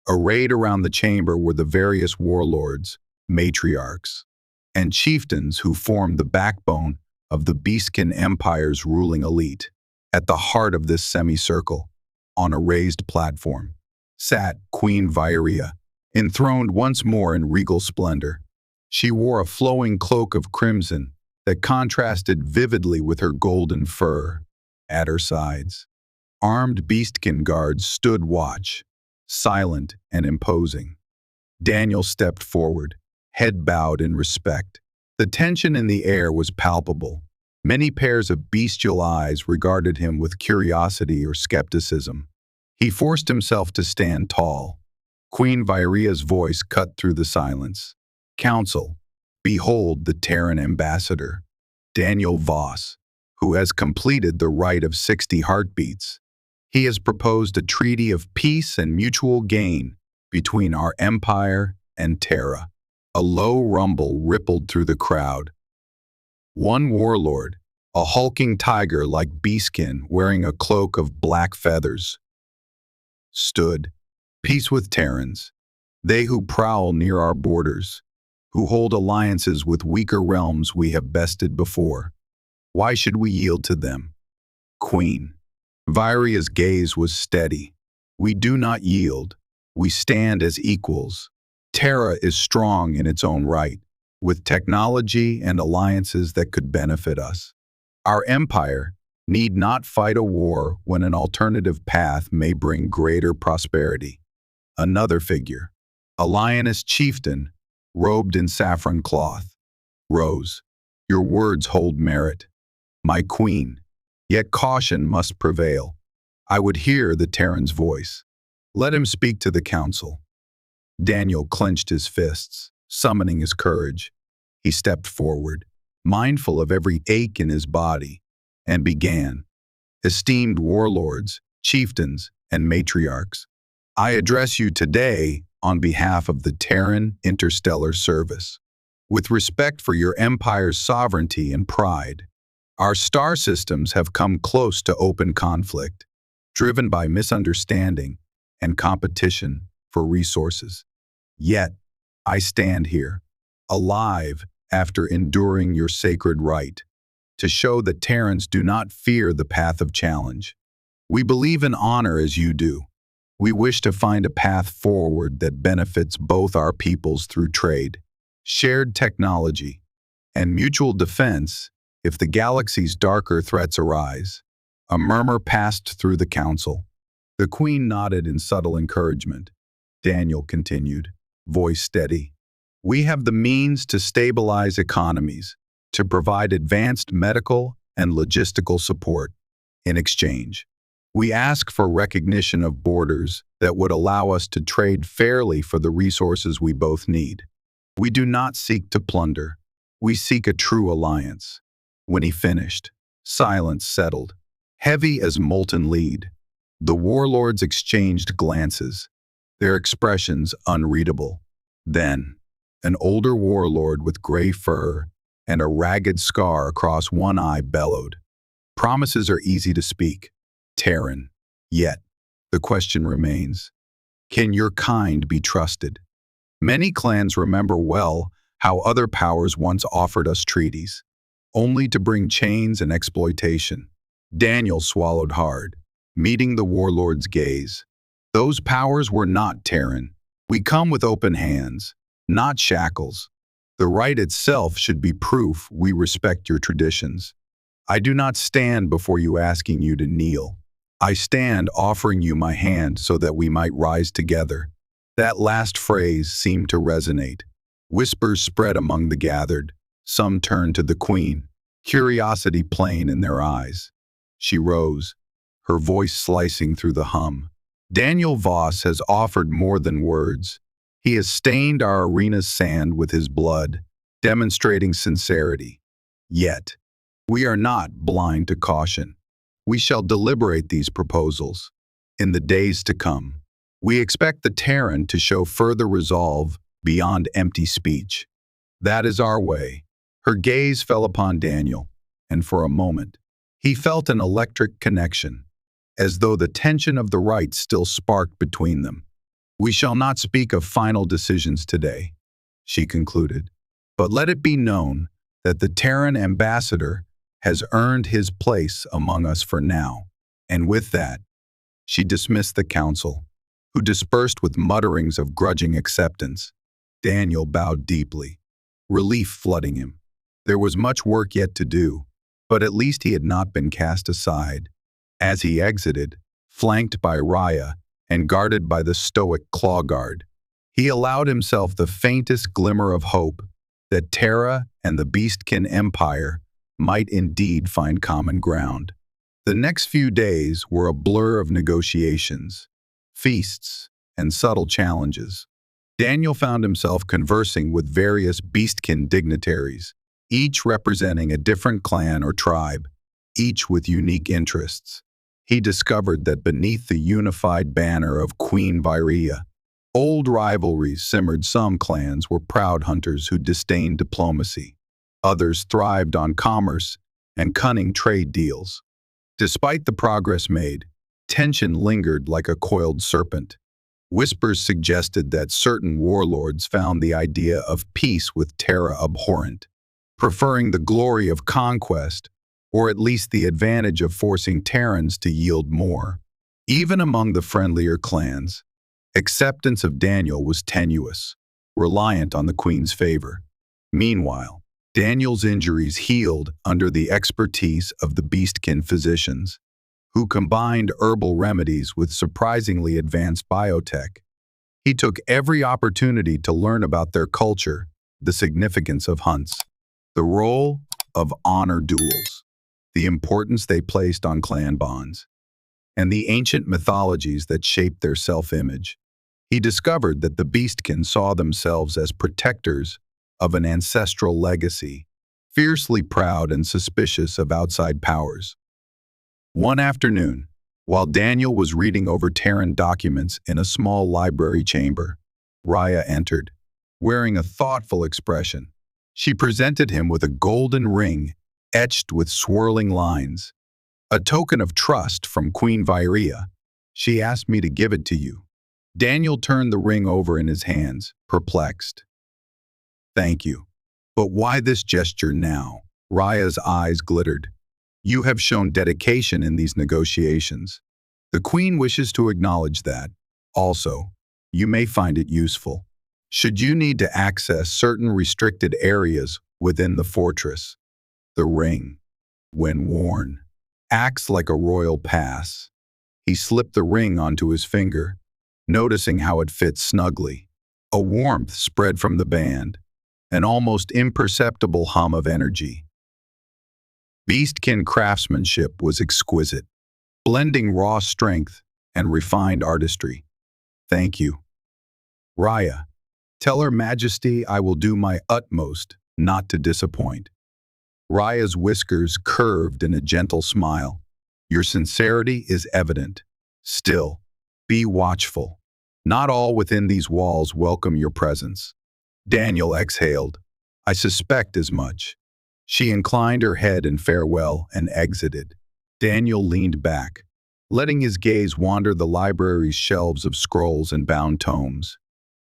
Arrayed around the chamber were the various warlords, matriarchs, and chieftains who formed the backbone of the Beastkin Empire's ruling elite. At the heart of this semicircle, on a raised platform, sat Queen Vireya, enthroned once more in regal splendor. She wore a flowing cloak of crimson that contrasted vividly with her golden fur. At her sides, armed Beastkin guards stood watch, silent and imposing. Daniel stepped forward, head bowed in respect. The tension in the air was palpable. Many pairs of bestial eyes regarded him with curiosity or skepticism. He forced himself to stand tall. Queen Vireya's voice cut through the silence. "Council, behold the Terran ambassador." Daniel Voss, who has completed the rite of 60 heartbeats. He has proposed a treaty of peace and mutual gain between our empire and Terra. A low rumble rippled through the crowd. One warlord, a hulking tiger like Beastkin wearing a cloak of black feathers, stood. Peace with Terrans, they who prowl near our borders, who hold alliances with weaker realms we have bested before. Why should we yield to them? Queen Vireya's gaze was steady. We do not yield. We stand as equals. Terra is strong in its own right, with technology and alliances that could benefit us. Our empire need not fight a war when an alternative path may bring greater prosperity. Another figure, a lioness chieftain, robed in saffron cloth, rose. Your words hold merit, my queen, yet caution must prevail. I would hear the Terran's voice. Let him speak to the council. Daniel clenched his fists, summoning his courage. He stepped forward, mindful of every ache in his body, and began. Esteemed warlords, chieftains, and matriarchs, I address you today on behalf of the Terran Interstellar Service. With respect for your empire's sovereignty and pride, our star systems have come close to open conflict, driven by misunderstanding and competition for resources. Yet, I stand here, alive after enduring your sacred rite, to show that Terrans do not fear the path of challenge. We believe in honor as you do. We wish to find a path forward that benefits both our peoples through trade, shared technology, and mutual defense if the galaxy's darker threats arise. A murmur passed through the council. The Queen nodded in subtle encouragement. Daniel continued, voice steady. We have the means to stabilize economies, to provide advanced medical and logistical support. In exchange, we ask for recognition of borders that would allow us to trade fairly for the resources we both need. We do not seek to plunder. We seek a true alliance. When he finished, silence settled, heavy as molten lead. The warlords exchanged glances, their expressions unreadable. Then, an older warlord with gray fur and a ragged scar across one eye bellowed. Promises are easy to speak, Terran. Yet, the question remains, can your kind be trusted? Many clans remember well how other powers once offered us treaties, only to bring chains and exploitation. Daniel swallowed hard, meeting the warlord's gaze. Those powers were not Terran. We come with open hands, not shackles. The right itself should be proof we respect your traditions. I do not stand before you asking you to kneel. I stand offering you my hand so that we might rise together. That last phrase seemed to resonate. Whispers spread among the gathered. Some turned to the Queen, curiosity plain in their eyes. She rose, her voice slicing through the hum. Daniel Voss has offered more than words. He has stained our arena's sand with his blood, demonstrating sincerity. Yet, we are not blind to caution. We shall deliberate these proposals. In the days to come, we expect the Terran to show further resolve beyond empty speech. That is our way. Her gaze fell upon Daniel, and for a moment, he felt an electric connection, as though the tension of the right still sparked between them. We shall not speak of final decisions today, she concluded, but let it be known that the Terran ambassador has earned his place among us for now. And with that, she dismissed the council, who dispersed with mutterings of grudging acceptance. Daniel bowed deeply, relief flooding him. There was much work yet to do, but at least he had not been cast aside. As he exited, flanked by Raya and guarded by the stoic claw guard, he allowed himself the faintest glimmer of hope that Terra and the Beastkin Empire might indeed find common ground. The next few days were a blur of negotiations, feasts, and subtle challenges. Daniel found himself conversing with various Beastkin dignitaries, each representing a different clan or tribe, each with unique interests. He discovered that beneath the unified banner of Queen Vireya, old rivalries simmered. Some clans were proud hunters who disdained diplomacy. Others thrived on commerce and cunning trade deals. Despite the progress made, tension lingered like a coiled serpent. Whispers suggested that certain warlords found the idea of peace with Terra abhorrent, preferring the glory of conquest, or at least the advantage of forcing Terrans to yield more. Even among the friendlier clans, acceptance of Daniel was tenuous, reliant on the Queen's favor. Meanwhile, Daniel's injuries healed under the expertise of the Beastkin physicians, who combined herbal remedies with surprisingly advanced biotech. He took every opportunity to learn about their culture, the significance of hunts, the role of honor duels, the importance they placed on clan bonds, and the ancient mythologies that shaped their self-image. He discovered that the Beastkin saw themselves as protectors of an ancestral legacy, fiercely proud and suspicious of outside powers. One afternoon, while Daniel was reading over Terran documents in a small library chamber, Raya entered, wearing a thoughtful expression. She presented him with a golden ring etched with swirling lines. A token of trust from Queen Vireya. She asked me to give it to you. Daniel turned the ring over in his hands, perplexed. Thank you. But why this gesture now? Raya's eyes glittered. You have shown dedication in these negotiations. The Queen wishes to acknowledge that. Also, you may find it useful, should you need to access certain restricted areas within the fortress. The ring, when worn, acts like a royal pass. He slipped the ring onto his finger, noticing how it fits snugly. A warmth spread from the band, an almost imperceptible hum of energy. Beastkin craftsmanship was exquisite, blending raw strength and refined artistry. Thank you. Raya, tell Her Majesty I will do my utmost not to disappoint. Raya's whiskers curved in a gentle smile. Your sincerity is evident. Still, be watchful. Not all within these walls welcome your presence. Daniel exhaled. I suspect as much. She inclined her head in farewell and exited. Daniel leaned back, letting his gaze wander the library's shelves of scrolls and bound tomes.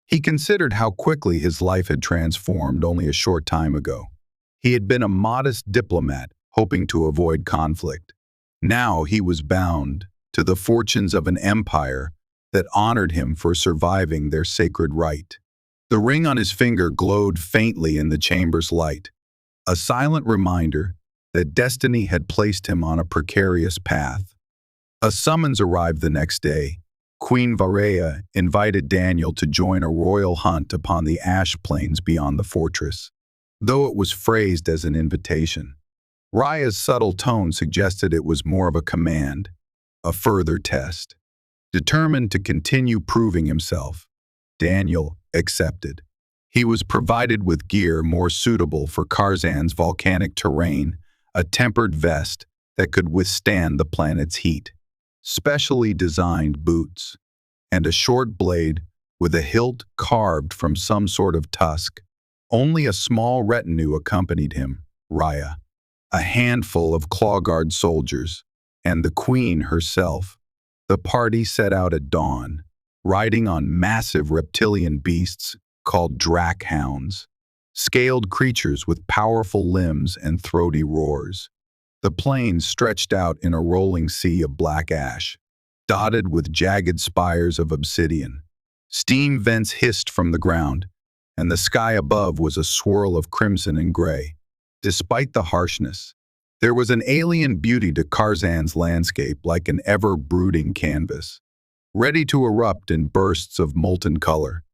He considered how quickly his life had transformed only a short time ago. He had been a modest diplomat, hoping to avoid conflict. Now he was bound to the fortunes of an empire that honored him for surviving their sacred right. The ring on his finger glowed faintly in the chamber's light, a silent reminder that destiny had placed him on a precarious path. A summons arrived the next day. Queen Vireya invited Daniel to join a royal hunt upon the ash plains beyond the fortress. Though it was phrased as an invitation, Raya's subtle tone suggested it was more of a command, a further test. Determined to continue proving himself, Daniel accepted. He was provided with gear more suitable for Kharzan's volcanic terrain, a tempered vest that could withstand the planet's heat, specially designed boots, and a short blade with a hilt carved from some sort of tusk. Only a small retinue accompanied him, Raya, a handful of claw-guard soldiers, and the Queen herself. The party set out at dawn, riding on massive reptilian beasts called drakhounds, scaled creatures with powerful limbs and throaty roars. The plains stretched out in a rolling sea of black ash, dotted with jagged spires of obsidian. Steam vents hissed from the ground, and the sky above was a swirl of crimson and gray. Despite the harshness, there was an alien beauty to Kharzan's landscape, like an ever-brooding canvas, ready to erupt in bursts of molten color.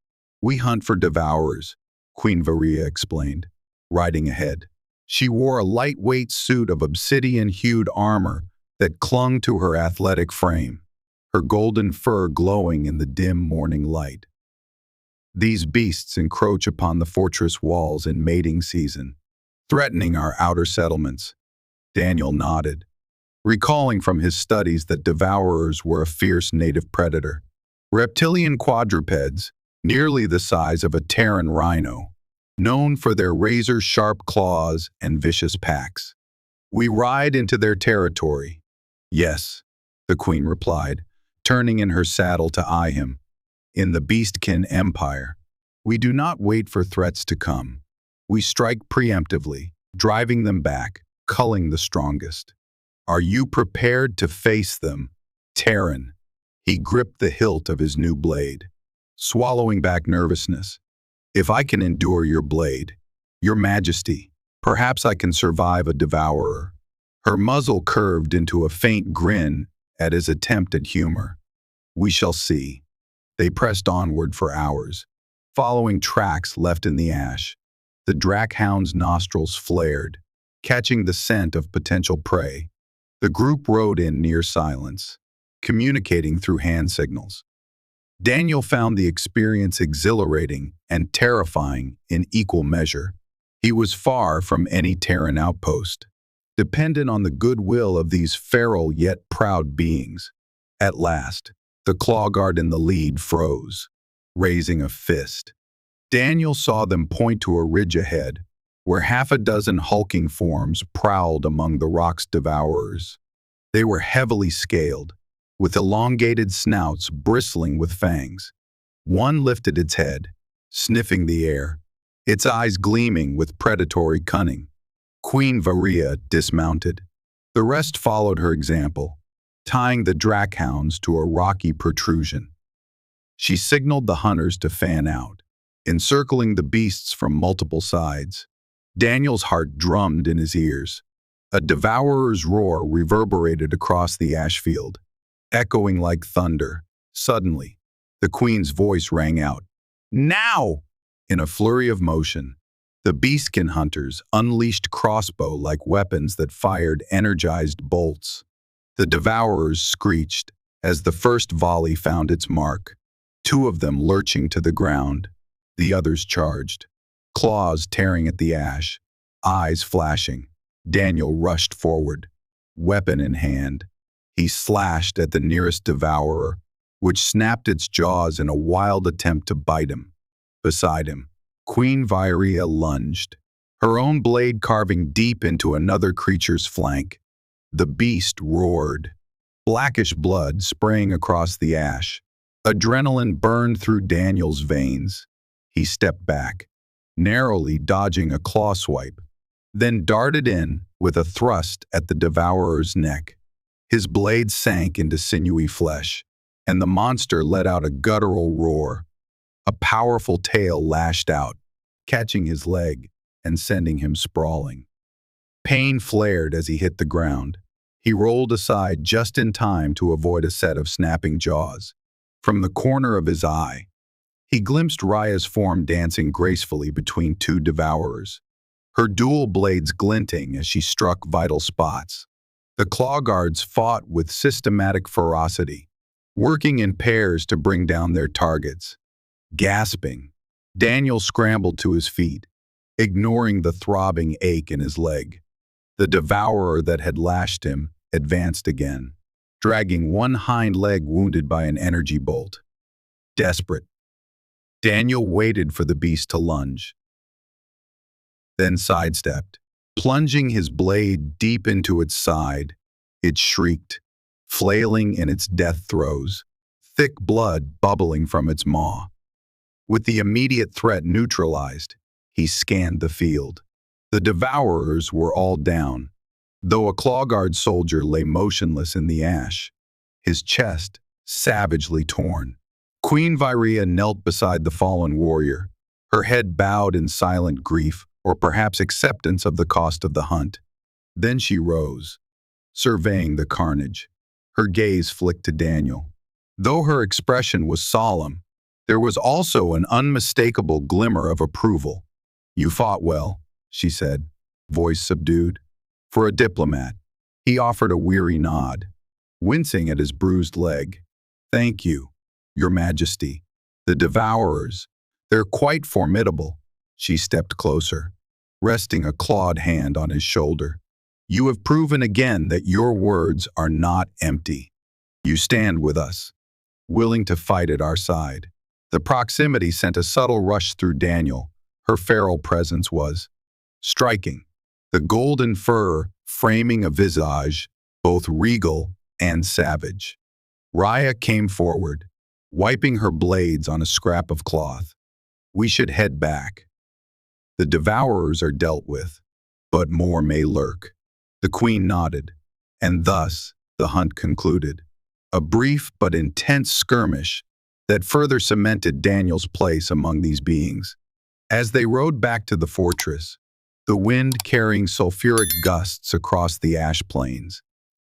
We hunt for devourers, Queen Vireya explained, riding ahead. She wore a lightweight suit of obsidian-hued armor that clung to her athletic frame, her golden fur glowing in the dim morning light. These beasts encroach upon the fortress walls in mating season, threatening our outer settlements. Daniel nodded, recalling from his studies that devourers were a fierce native predator. Reptilian quadrupeds, nearly the size of a Terran rhino, known for their razor-sharp claws and vicious packs. We ride into their territory. Yes, the queen replied, turning in her saddle to eye him. In the Beastkin Empire, we do not wait for threats to come. We strike preemptively, driving them back, culling the strongest. Are you prepared to face them, Terran? He gripped the hilt of his new blade, swallowing back nervousness. If I can endure your blade, your majesty, perhaps I can survive a devourer. Her muzzle curved into a faint grin at his attempt at humor. We shall see. They pressed onward for hours, following tracks left in the ash. The Drakhound's nostrils flared, catching the scent of potential prey. The group rode in near silence, communicating through hand signals. Daniel found the experience exhilarating and terrifying in equal measure. He was far from any Terran outpost, dependent on the goodwill of these feral yet proud beings. At last, the claw guard in the lead froze, raising a fist. Daniel saw them point to a ridge ahead, where half a dozen hulking forms prowled among the rock's devourers. They were heavily scaled, with elongated snouts bristling with fangs. One lifted its head, sniffing the air, its eyes gleaming with predatory cunning. Queen Vireya dismounted. The rest followed her example, tying the Drakhounds to a rocky protrusion. She signaled the hunters to fan out, encircling the beasts from multiple sides. Daniel's heart drummed in his ears. A devourer's roar reverberated across the ash field, echoing like thunder. Suddenly, the queen's voice rang out. Now! In a flurry of motion, the Beastkin hunters unleashed crossbow-like weapons that fired energized bolts. The devourers screeched as the first volley found its mark, two of them lurching to the ground. The others charged, claws tearing at the ash, eyes flashing. Daniel rushed forward, weapon in hand. He slashed at the nearest devourer, which snapped its jaws in a wild attempt to bite him. Beside him, Queen Vireya lunged, her own blade carving deep into another creature's flank. The beast roared, blackish blood spraying across the ash. Adrenaline burned through Daniel's veins. He stepped back, narrowly dodging a claw swipe, then darted in with a thrust at the devourer's neck. His blade sank into sinewy flesh, and the monster let out a guttural roar. A powerful tail lashed out, catching his leg and sending him sprawling. Pain flared as he hit the ground. He rolled aside just in time to avoid a set of snapping jaws. From the corner of his eye, he glimpsed Raya's form dancing gracefully between two devourers, her dual blades glinting as she struck vital spots. The claw guards fought with systematic ferocity, working in pairs to bring down their targets. Gasping, Daniel scrambled to his feet, ignoring the throbbing ache in his leg. The devourer that had lashed him advanced again, dragging one hind leg wounded by an energy bolt. Desperate, Daniel waited for the beast to lunge, then sidestepped, plunging his blade deep into its side. It shrieked, flailing in its death throes, thick blood bubbling from its maw. With the immediate threat neutralized, he scanned the field. The devourers were all down, though a claw-guard soldier lay motionless in the ash, his chest savagely torn. Queen Vireya knelt beside the fallen warrior, her head bowed in silent grief or perhaps acceptance of the cost of the hunt. Then she rose, surveying the carnage. Her gaze flicked to Daniel. Though her expression was solemn, there was also an unmistakable glimmer of approval. "You fought well," she said, voice subdued. For a diplomat, he offered a weary nod, wincing at his bruised leg. "Thank you, Your Majesty. The devourers, they're quite formidable." She stepped closer, resting a clawed hand on his shoulder. You have proven again that your words are not empty. You stand with us, willing to fight at our side. The proximity sent a subtle rush through Daniel. Her feral presence was striking, the golden fur framing a visage both regal and savage. Raya came forward, wiping her blades on a scrap of cloth. We should head back. The devourers are dealt with, but more may lurk. The queen nodded, and thus the hunt concluded. A brief but intense skirmish that further cemented Daniel's place among these beings. As they rode back to the fortress, the wind carrying sulfuric gusts across the ash plains,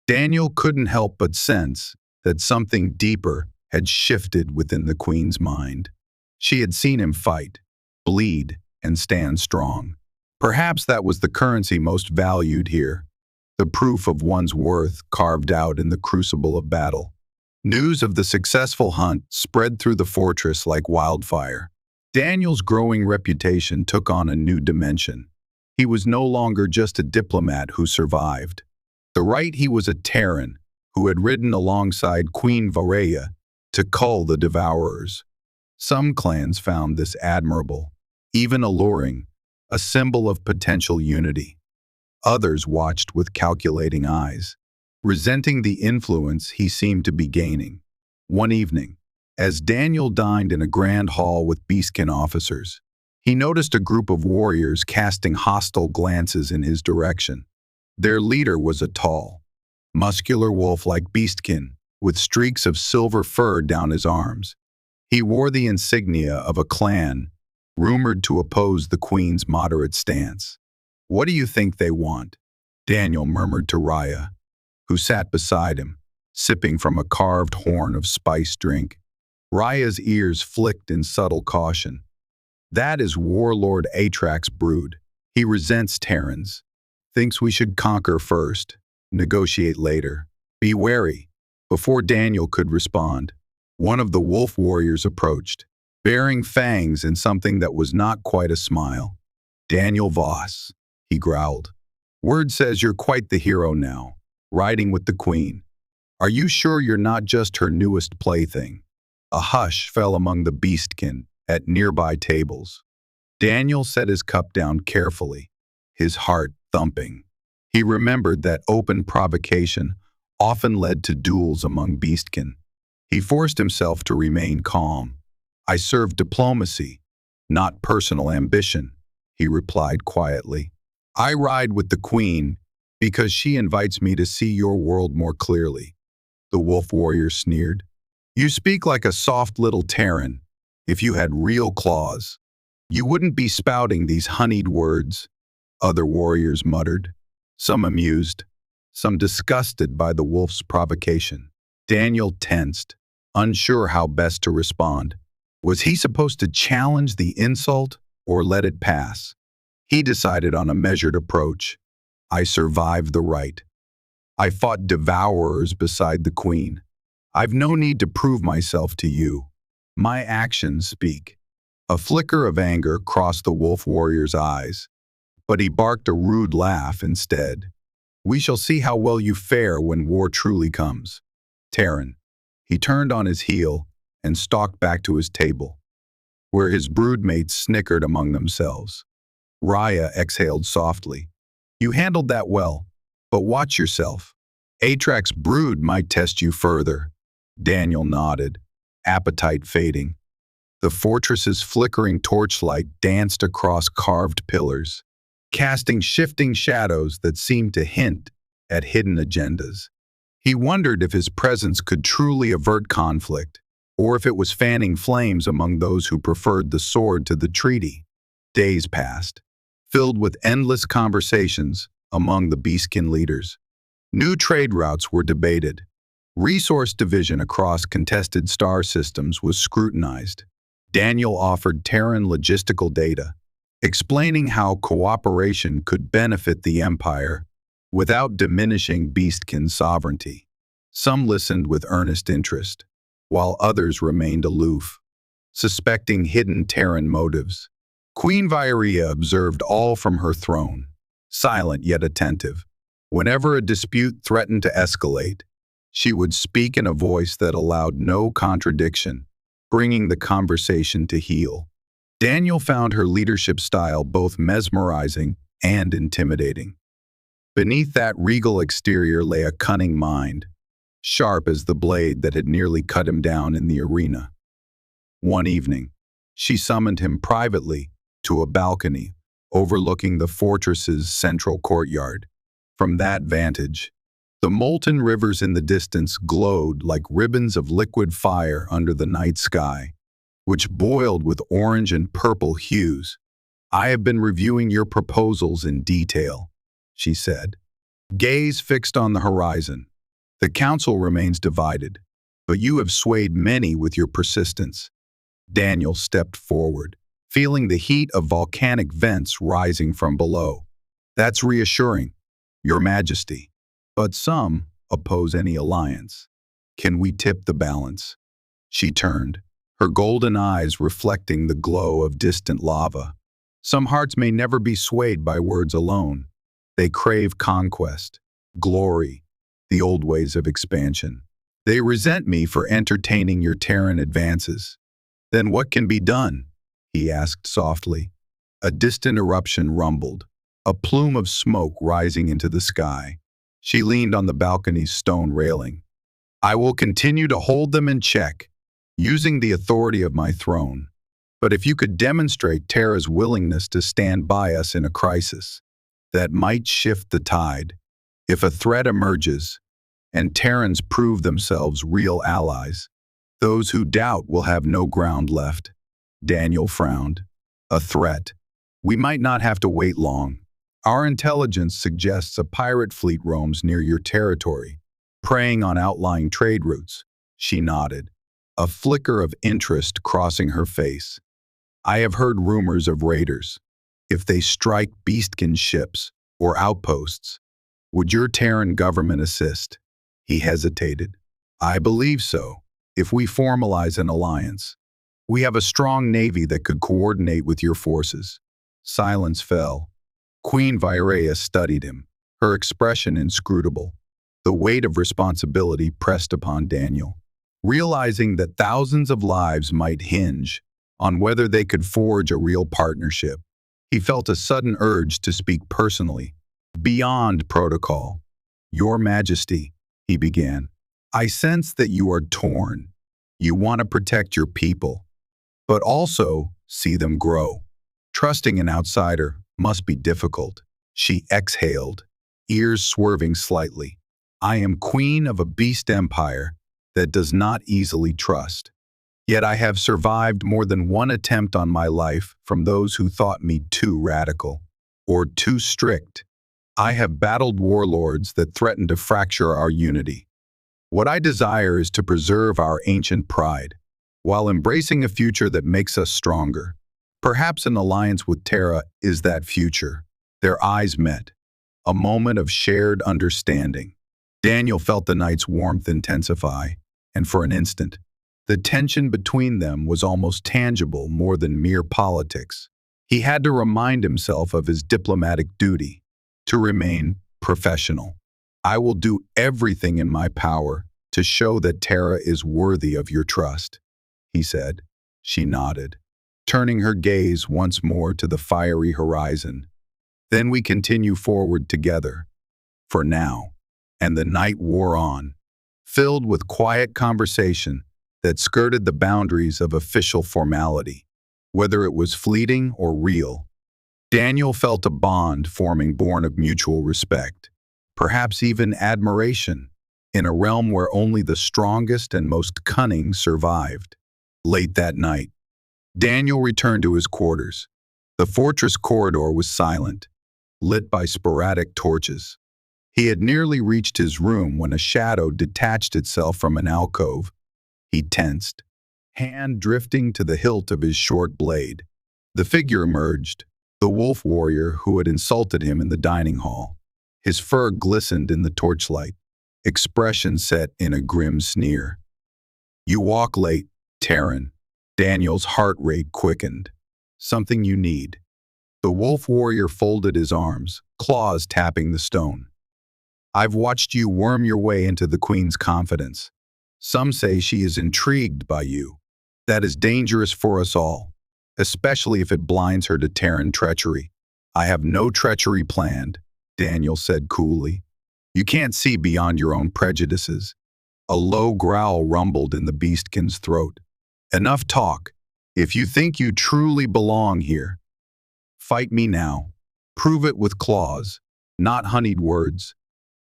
Daniel couldn't help but sense that something deeper had shifted within the queen's mind. She had seen him fight, bleed, and stand strong. Perhaps that was the currency most valued here, the proof of one's worth carved out in the crucible of battle. News of the successful hunt spread through the fortress like wildfire. Daniel's growing reputation took on a new dimension. He was no longer just a diplomat who survived. To right, he was a Terran who had ridden alongside Queen Vireya to cull the devourers. Some clans found this admirable, even alluring, a symbol of potential unity. Others watched with calculating eyes, resenting the influence he seemed to be gaining. One evening, as Daniel dined in a grand hall with Beastkin officers, he noticed a group of warriors casting hostile glances in his direction. Their leader was a tall, muscular wolf like Beastkin, with streaks of silver fur down his arms. He wore the insignia of a clan rumored to oppose the queen's moderate stance. "What do you think they want?" Daniel murmured to Raya, who sat beside him, sipping from a carved horn of spiced drink. Raya's ears flicked in subtle caution. "That is warlord Atrax's brood. He resents Terrans. Thinks we should conquer first, negotiate later. Be wary." Before Daniel could respond, one of the wolf warriors approached, bearing fangs in something that was not quite a smile. "Daniel Voss," he growled. "Word says you're quite the hero now, riding with the queen. Are you sure you're not just her newest plaything?" A hush fell among the Beastkin at nearby tables. Daniel set his cup down carefully, his heart thumping. He remembered that open provocation often led to duels among Beastkin. He forced himself to remain calm. "I serve diplomacy, not personal ambition," he replied quietly. "I ride with the queen because she invites me to see your world more clearly." The wolf warrior sneered. "You speak like a soft little Terran. If you had real claws, you wouldn't be spouting these honeyed words," other warriors muttered, some amused, some disgusted by the wolf's provocation. Daniel tensed, unsure how best to respond. Was he supposed to challenge the insult or let it pass? He decided on a measured approach. "I survived the right. I fought devourers beside the queen. I've no need to prove myself to you. My actions speak." A flicker of anger crossed the wolf warrior's eyes, but he barked a rude laugh instead. "We shall see how well you fare when war truly comes. Terran." He turned on his heel and stalked back to his table, where his broodmates snickered among themselves. Raya exhaled softly. "You handled that well, but watch yourself. Atrax's brood might test you further." Daniel nodded, appetite fading. The fortress's flickering torchlight danced across carved pillars, casting shifting shadows that seemed to hint at hidden agendas. He wondered if his presence could truly avert conflict, or if it was fanning flames among those who preferred the sword to the treaty. Days passed, filled with endless conversations among the Beastkin leaders. New trade routes were debated. Resource division across contested star systems was scrutinized. Daniel offered Terran logistical data, explaining how cooperation could benefit the Empire without diminishing Beastkin's sovereignty. Some listened with earnest interest, while others remained aloof, suspecting hidden Terran motives. Queen Vireya observed all from her throne, silent yet attentive. Whenever a dispute threatened to escalate, she would speak in a voice that allowed no contradiction, bringing the conversation to heel. Daniel found her leadership style both mesmerizing and intimidating. Beneath that regal exterior lay a cunning mind, sharp as the blade that had nearly cut him down in the arena. One evening, she summoned him privately to a balcony overlooking the fortress's central courtyard. From that vantage, the molten rivers in the distance glowed like ribbons of liquid fire under the night sky, which boiled with orange and purple hues. "I have been reviewing your proposals in detail," she said, gaze fixed on the horizon. "The council remains divided, but you have swayed many with your persistence." Daniel stepped forward, feeling the heat of volcanic vents rising from below. "That's reassuring, Your Majesty. But some oppose any alliance. Can we tip the balance?" She turned, her golden eyes reflecting the glow of distant lava. "Some hearts may never be swayed by words alone. They crave conquest, glory, the old ways of expansion. They resent me for entertaining your Terran advances." "Then what can be done?" he asked softly. A distant eruption rumbled, a plume of smoke rising into the sky. She leaned on the balcony's stone railing. "I will continue to hold them in check, using the authority of my throne. But if you could demonstrate Terra's willingness to stand by us in a crisis, that might shift the tide. If a threat emerges, and Terrans prove themselves real allies, those who doubt will have no ground left." Daniel frowned. "A threat. We might not have to wait long. Our intelligence suggests a pirate fleet roams near your territory, preying on outlying trade routes." She nodded, a flicker of interest crossing her face. "I have heard rumors of raiders. If they strike Beastkin ships or outposts, would your Terran government assist?" He hesitated. "I believe so, if we formalize an alliance. We have a strong navy that could coordinate with your forces." Silence fell. Queen Vireya studied him, her expression inscrutable. The weight of responsibility pressed upon Daniel. Realizing that thousands of lives might hinge on whether they could forge a real partnership, he felt a sudden urge to speak personally, beyond protocol. "Your Majesty," he began, "I sense that you are torn. You want to protect your people, but also see them grow. Trusting an outsider must be difficult." She exhaled, ears swerving slightly. "I am queen of a beast empire that does not easily trust. Yet I have survived more than one attempt on my life from those who thought me too radical or too strict. I have battled warlords that threatened to fracture our unity. What I desire is to preserve our ancient pride, while embracing a future that makes us stronger. Perhaps an alliance with Terra is that future." Their eyes met, a moment of shared understanding. Daniel felt the night's warmth intensify, and for an instant, the tension between them was almost tangible more than mere politics. He had to remind himself of his diplomatic duty, to remain professional. "I will do everything in my power to show that Terra is worthy of your trust," he said. She nodded, turning her gaze once more to the fiery horizon. "Then we continue forward together, for now." And the night wore on, filled with quiet conversation that skirted the boundaries of official formality. Whether it was fleeting or real, Daniel felt a bond forming born of mutual respect, perhaps even admiration, in a realm where only the strongest and most cunning survived. Late that night, Daniel returned to his quarters. The fortress corridor was silent, lit by sporadic torches. He had nearly reached his room when a shadow detached itself from an alcove. He tensed, hand drifting to the hilt of his short blade. The figure emerged, the wolf warrior who had insulted him in the dining hall. His fur glistened in the torchlight, expression set in a grim sneer. "You walk late, Terran." Daniel's heart rate quickened. Something you need. The wolf warrior folded his arms, claws tapping the stone. I've watched you worm your way into the queen's confidence. Some say she is intrigued by you. That is dangerous for us all, especially if it blinds her to Terran treachery. I have no treachery planned, Daniel said coolly. You can't see beyond your own prejudices. A low growl rumbled in the Beastkin's throat. Enough talk. If you think you truly belong here, fight me now. Prove it with claws, not honeyed words.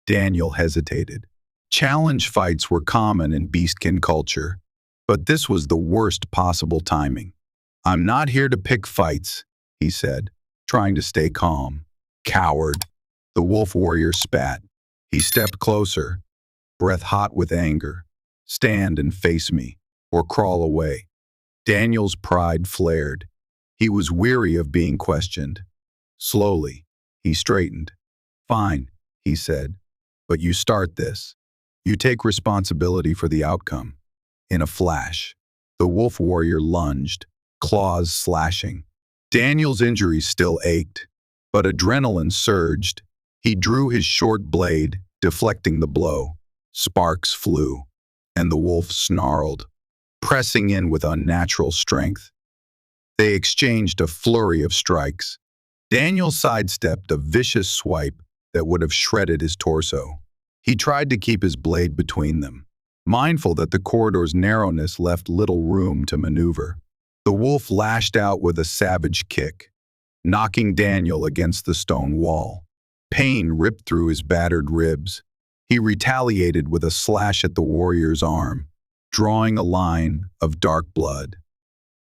Daniel hesitated. Challenge fights were common in Beastkin culture, but this was the worst possible timing. I'm not here to pick fights, he said, trying to stay calm. Coward. The wolf warrior spat. He stepped closer, breath hot with anger. Stand and face me, or crawl away. Daniel's pride flared. He was weary of being questioned. Slowly, he straightened. Fine, he said, but you start this. You take responsibility for the outcome. In a flash, the wolf warrior lunged, claws slashing. Daniel's injuries still ached, but adrenaline surged. He drew his short blade, deflecting the blow. Sparks flew, and the wolf snarled, pressing in with unnatural strength. They exchanged a flurry of strikes. Daniel sidestepped a vicious swipe that would have shredded his torso. He tried to keep his blade between them, mindful that the corridor's narrowness left little room to maneuver. The wolf lashed out with a savage kick, knocking Daniel against the stone wall. Pain ripped through his battered ribs. He retaliated with a slash at the warrior's arm, drawing a line of dark blood.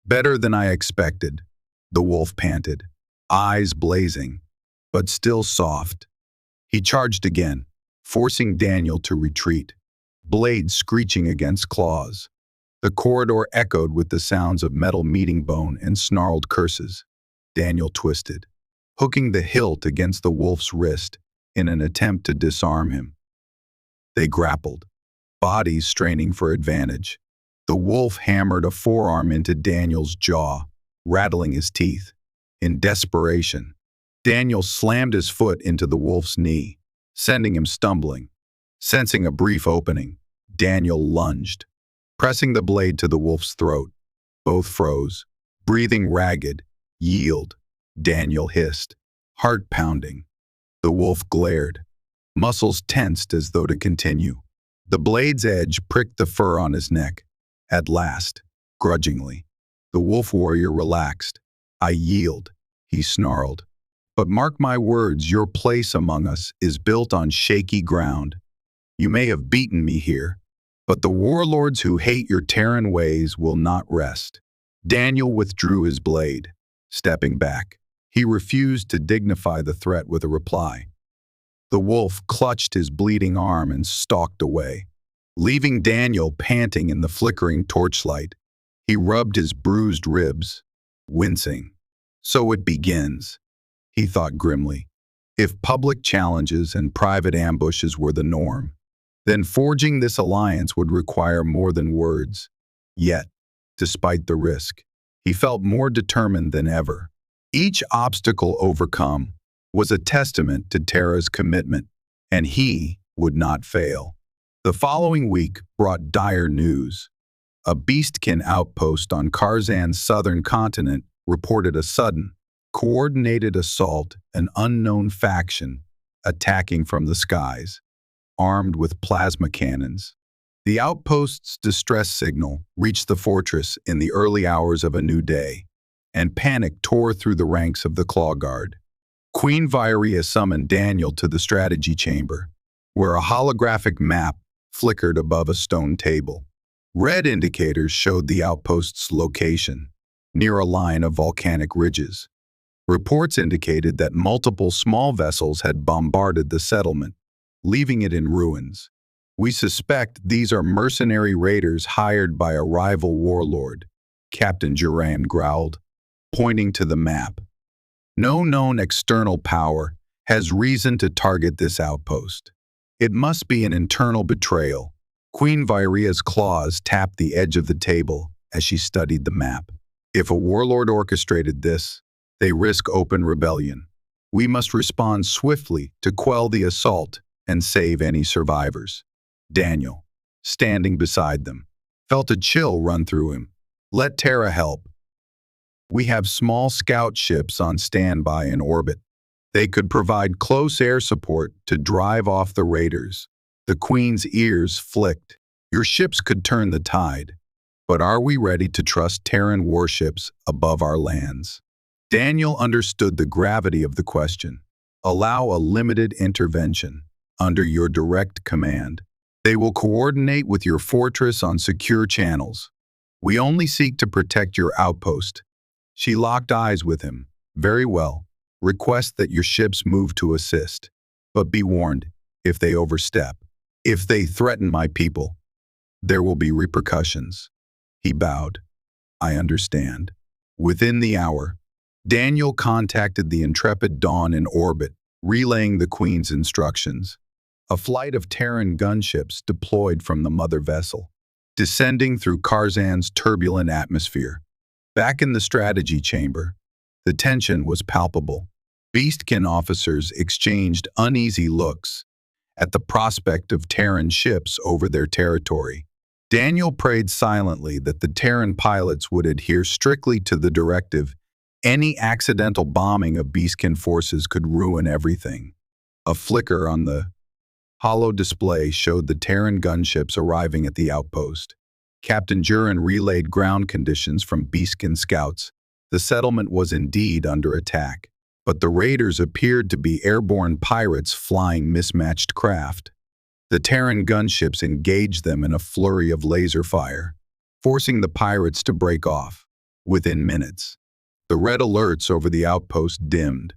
Better than I expected, the wolf panted, eyes blazing, but still soft. He charged again, forcing Daniel to retreat, blade screeching against claws. The corridor echoed with the sounds of metal meeting bone and snarled curses. Daniel twisted, hooking the hilt against the wolf's wrist in an attempt to disarm him. They grappled, bodies straining for advantage. The wolf hammered a forearm into Daniel's jaw, rattling his teeth. In desperation, Daniel slammed his foot into the wolf's knee, sending him stumbling. Sensing a brief opening, Daniel lunged, pressing the blade to the wolf's throat. Both froze, breathing ragged. Yield, Daniel hissed, heart pounding. The wolf glared, muscles tensed as though to continue. The blade's edge pricked the fur on his neck. At last, grudgingly, the wolf warrior relaxed. I yield, he snarled. But mark my words, your place among us is built on shaky ground. You may have beaten me here, but the warlords who hate your Terran ways will not rest. Daniel withdrew his blade, stepping back. He refused to dignify the threat with a reply. The wolf clutched his bleeding arm and stalked away, leaving Daniel panting in the flickering torchlight. He rubbed his bruised ribs, wincing. So it begins, he thought grimly. If public challenges and private ambushes were the norm, then forging this alliance would require more than words. Yet, despite the risk, he felt more determined than ever. Each obstacle overcome was a testament to Terra's commitment, and he would not fail. The following week brought dire news. A Beastkin outpost on Kharzan's southern continent reported a sudden, coordinated assault, an unknown faction attacking from the skies, armed with plasma cannons. The outpost's distress signal reached the fortress in the early hours of a new day, and panic tore through the ranks of the Claw Guard. Queen Vireya summoned Daniel to the strategy chamber, where a holographic map flickered above a stone table. Red indicators showed the outpost's location, near a line of volcanic ridges. Reports indicated that multiple small vessels had bombarded the settlement, leaving it in ruins. We suspect these are mercenary raiders hired by a rival warlord, Captain Duran growled, pointing to the map. No known external power has reason to target this outpost. It must be an internal betrayal. Queen Vireya's claws tapped the edge of the table as she studied the map. If a warlord orchestrated this, they risk open rebellion. We must respond swiftly to quell the assault and save any survivors. Daniel, standing beside them, felt a chill run through him. Let Terra help. We have small scout ships on standby in orbit. They could provide close air support to drive off the raiders. The Queen's ears flicked. Your ships could turn the tide. But are we ready to trust Terran warships above our lands? Daniel understood the gravity of the question. Allow a limited intervention under your direct command. They will coordinate with your fortress on secure channels. We only seek to protect your outpost. She locked eyes with him. Very well. Request that your ships move to assist. But be warned, if they overstep, if they threaten my people, there will be repercussions. He bowed. I understand. Within the hour, Daniel contacted the intrepid Dawn in orbit, relaying the Queen's instructions. A flight of Terran gunships deployed from the mother vessel, descending through Kharzan's turbulent atmosphere. Back in the strategy chamber, the tension was palpable. Beastkin officers exchanged uneasy looks at the prospect of Terran ships over their territory. Daniel prayed silently that the Terran pilots would adhere strictly to the directive. Any accidental bombing of Beastkin forces could ruin everything. A flicker on the hollow display showed the Terran gunships arriving at the outpost. Captain Jurin relayed ground conditions from Beastkin scouts. The settlement was indeed under attack, but the raiders appeared to be airborne pirates flying mismatched craft. The Terran gunships engaged them in a flurry of laser fire, forcing the pirates to break off. Within minutes, the red alerts over the outpost dimmed.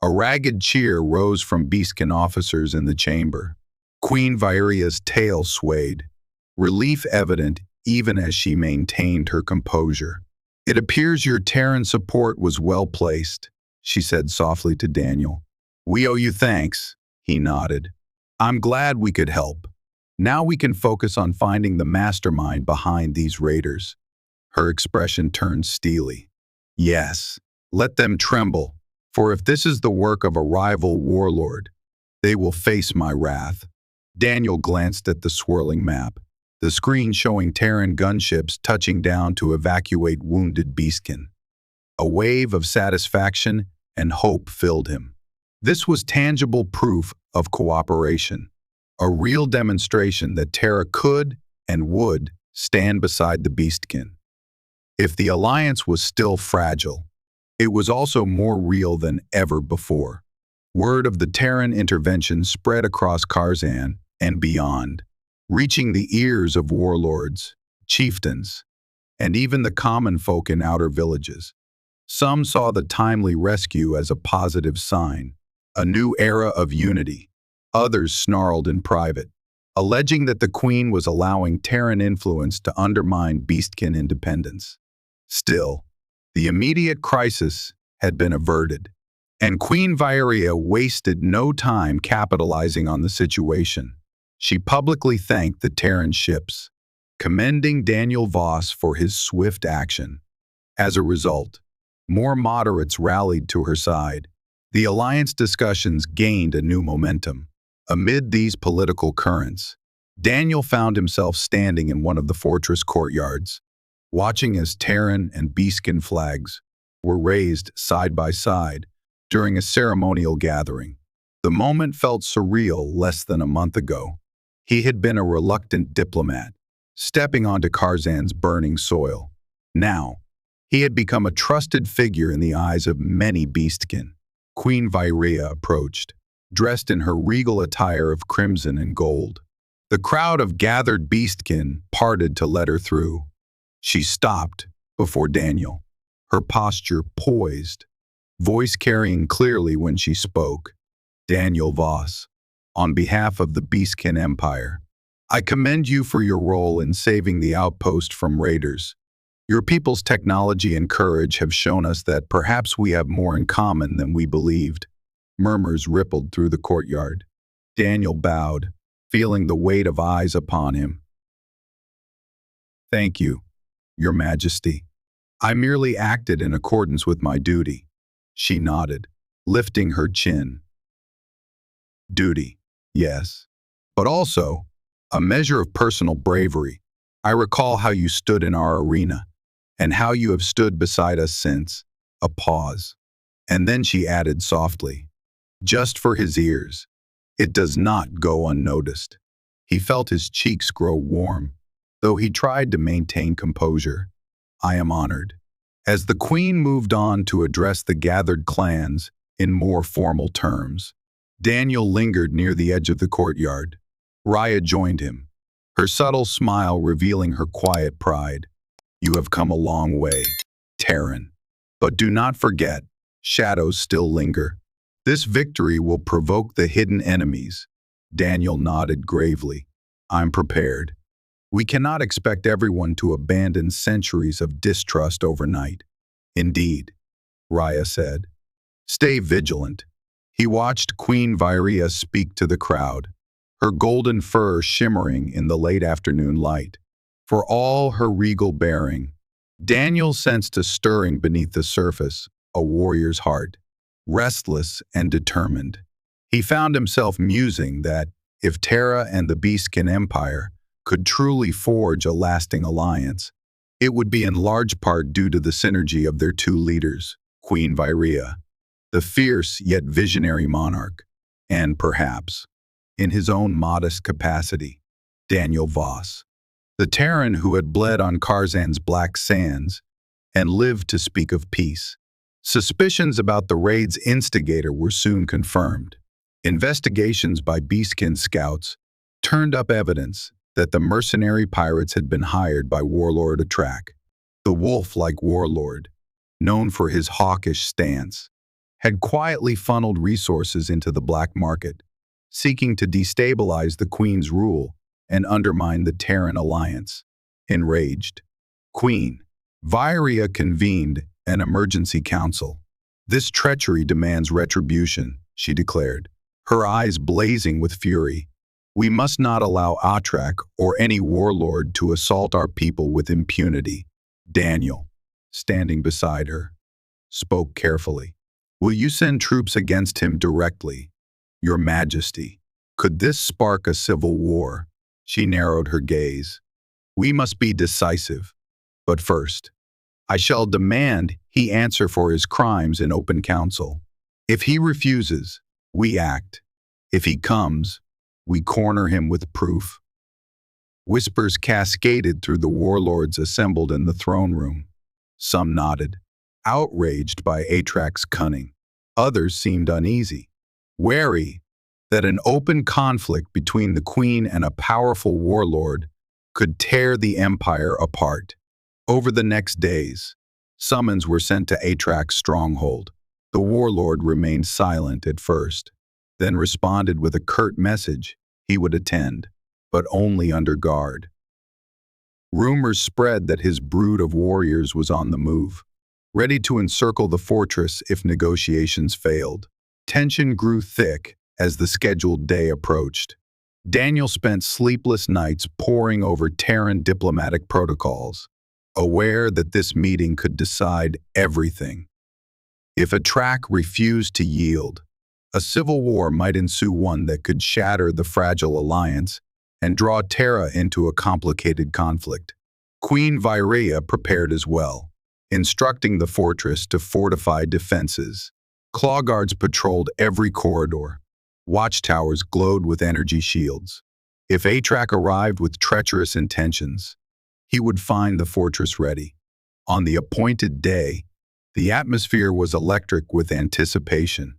A ragged cheer rose from Beastkin officers in the chamber. Queen Vireya's tail swayed, relief evident even as she maintained her composure. It appears your Terran support was well placed, she said softly to Daniel. We owe you thanks, he nodded. I'm glad we could help. Now we can focus on finding the mastermind behind these raiders. Her expression turned steely. Yes, let them tremble, for if this is the work of a rival warlord, they will face my wrath. Daniel glanced at the swirling map, the screen showing Terran gunships touching down to evacuate wounded Beastkin. A wave of satisfaction and hope filled him. This was tangible proof of cooperation, a real demonstration that Terra could and would stand beside the Beastkin. If the alliance was still fragile, it was also more real than ever before. Word of the Terran intervention spread across Kharzan and beyond, reaching the ears of warlords, chieftains, and even the common folk in outer villages. Some saw the timely rescue as a positive sign, a new era of unity. Others snarled in private, alleging that the Queen was allowing Terran influence to undermine Beastkin independence. Still, the immediate crisis had been averted, and Queen Vireya wasted no time capitalizing on the situation. She publicly thanked the Terran ships, commending Daniel Voss for his swift action. As a result, more moderates rallied to her side. The alliance discussions gained a new momentum. Amid these political currents, Daniel found himself standing in one of the fortress courtyards, watching as Terran and Beastkin flags were raised side by side during a ceremonial gathering. The moment felt surreal less than a month ago. He had been a reluctant diplomat, stepping onto Kharzan's burning soil. Now, he had become a trusted figure in the eyes of many Beastkin. Queen Vireya approached, dressed in her regal attire of crimson and gold. The crowd of gathered Beastkin parted to let her through. She stopped before Daniel, her posture poised, voice carrying clearly when she spoke. Daniel Voss, on behalf of the Beastkin Empire, I commend you for your role in saving the outpost from raiders. Your people's technology and courage have shown us that perhaps we have more in common than we believed. Murmurs rippled through the courtyard. Daniel bowed, feeling the weight of eyes upon him. Thank you, Your Majesty. I merely acted in accordance with my duty. She nodded, lifting her chin. Duty, yes. But also, a measure of personal bravery. I recall how you stood in our arena, and how you have stood beside us since. A pause. And then she added softly, just for his ears. It does not go unnoticed. He felt his cheeks grow warm, though he tried to maintain composure. I am honored. As the queen moved on to address the gathered clans in more formal terms, Daniel lingered near the edge of the courtyard. Raya joined him, her subtle smile revealing her quiet pride. You have come a long way, Terran. But do not forget, shadows still linger. This victory will provoke the hidden enemies. Daniel nodded gravely. I'm prepared. We cannot expect everyone to abandon centuries of distrust overnight. Indeed, Raya said. Stay vigilant. He watched Queen Vireya speak to the crowd, her golden fur shimmering in the late afternoon light. For all her regal bearing, Daniel sensed a stirring beneath the surface, a warrior's heart, restless and determined. He found himself musing that, if Terra and the Beastkin Empire could truly forge a lasting alliance, it would be in large part due to the synergy of their two leaders, Queen Vireya, the fierce yet visionary monarch, and perhaps, in his own modest capacity, Daniel Voss, the Terran who had bled on Kharzan's black sands and lived to speak of peace. Suspicions about the raid's instigator were soon confirmed. Investigations by Beastkin scouts turned up evidence that the mercenary pirates had been hired by Warlord Atrak. The wolf-like warlord, known for his hawkish stance, had quietly funneled resources into the black market, seeking to destabilize the Queen's rule and undermine the Terran alliance. Enraged, Queen Vireya convened an emergency council. This treachery demands retribution, she declared, her eyes blazing with fury. We must not allow Atrak or any warlord to assault our people with impunity. Daniel, standing beside her, spoke carefully. Will you send troops against him directly? Your Majesty, could this spark a civil war? She narrowed her gaze. We must be decisive. But first, I shall demand he answer for his crimes in open council. If he refuses, we act. If he comes, we corner him with proof. Whispers cascaded through the warlords assembled in the throne room. Some nodded, outraged by Atrak's cunning. Others seemed uneasy, wary that an open conflict between the Queen and a powerful warlord could tear the empire apart. Over the next days, summons were sent to Atrak's stronghold. The warlord remained silent at first, then responded with a curt message he would attend, but only under guard. Rumors spread that his brood of warriors was on the move, ready to encircle the fortress if negotiations failed. Tension grew thick as the scheduled day approached. Daniel spent sleepless nights poring over Terran diplomatic protocols, aware that this meeting could decide everything. If Atrak refused to yield, a civil war might ensue, one that could shatter the fragile alliance and draw Terra into a complicated conflict. Queen Vireya prepared as well, instructing the fortress to fortify defenses. Claw guards patrolled every corridor. Watchtowers glowed with energy shields. If Atrak arrived with treacherous intentions, he would find the fortress ready. On the appointed day, the atmosphere was electric with anticipation.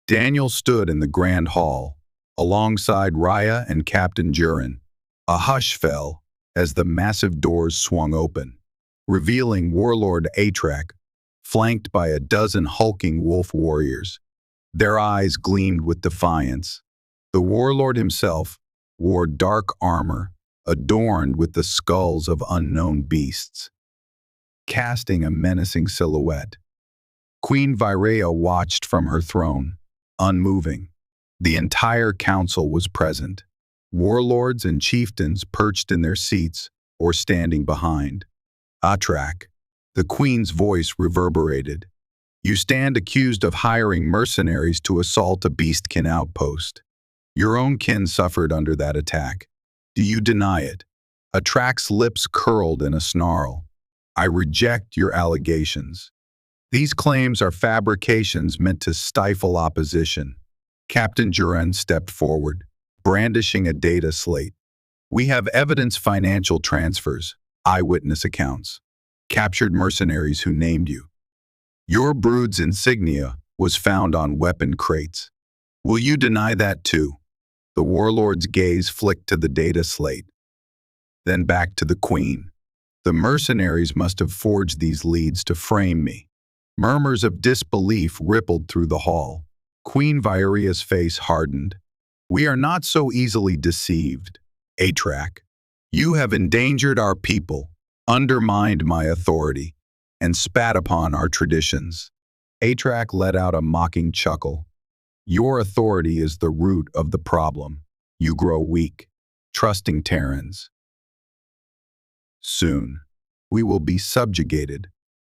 Daniel stood in the grand hall, alongside Raya and Captain Jurin. A hush fell as the massive doors swung open, revealing Warlord Atrak, flanked by a dozen hulking wolf warriors. Their eyes gleamed with defiance. The warlord himself wore dark armor, adorned with the skulls of unknown beasts, casting a menacing silhouette. Queen Vireya watched from her throne, unmoving. The entire council was present, warlords and chieftains perched in their seats or standing behind. Atrak, The queen's voice reverberated. You stand accused of hiring mercenaries to assault a Beastkin outpost. Your own kin suffered under that attack. Do you deny it? Attract's lips curled in a snarl. I reject your allegations. These claims are fabrications meant to stifle opposition. Captain Duran stepped forward, brandishing a data slate. We have evidence financial transfers, eyewitness accounts, captured mercenaries who named you. Your brood's insignia was found on weapon crates. Will you deny that too? The warlord's gaze flicked to the data slate, then back to the queen. The mercenaries must have forged these leads to frame me. Murmurs of disbelief rippled through the hall. Queen Vireya's face hardened. We are not so easily deceived. Atrak, you have endangered our people, undermined my authority, and spat upon our traditions. Atrak let out a mocking chuckle. Your authority is the root of the problem. You grow weak, trusting Terrans. Soon, we will be subjugated,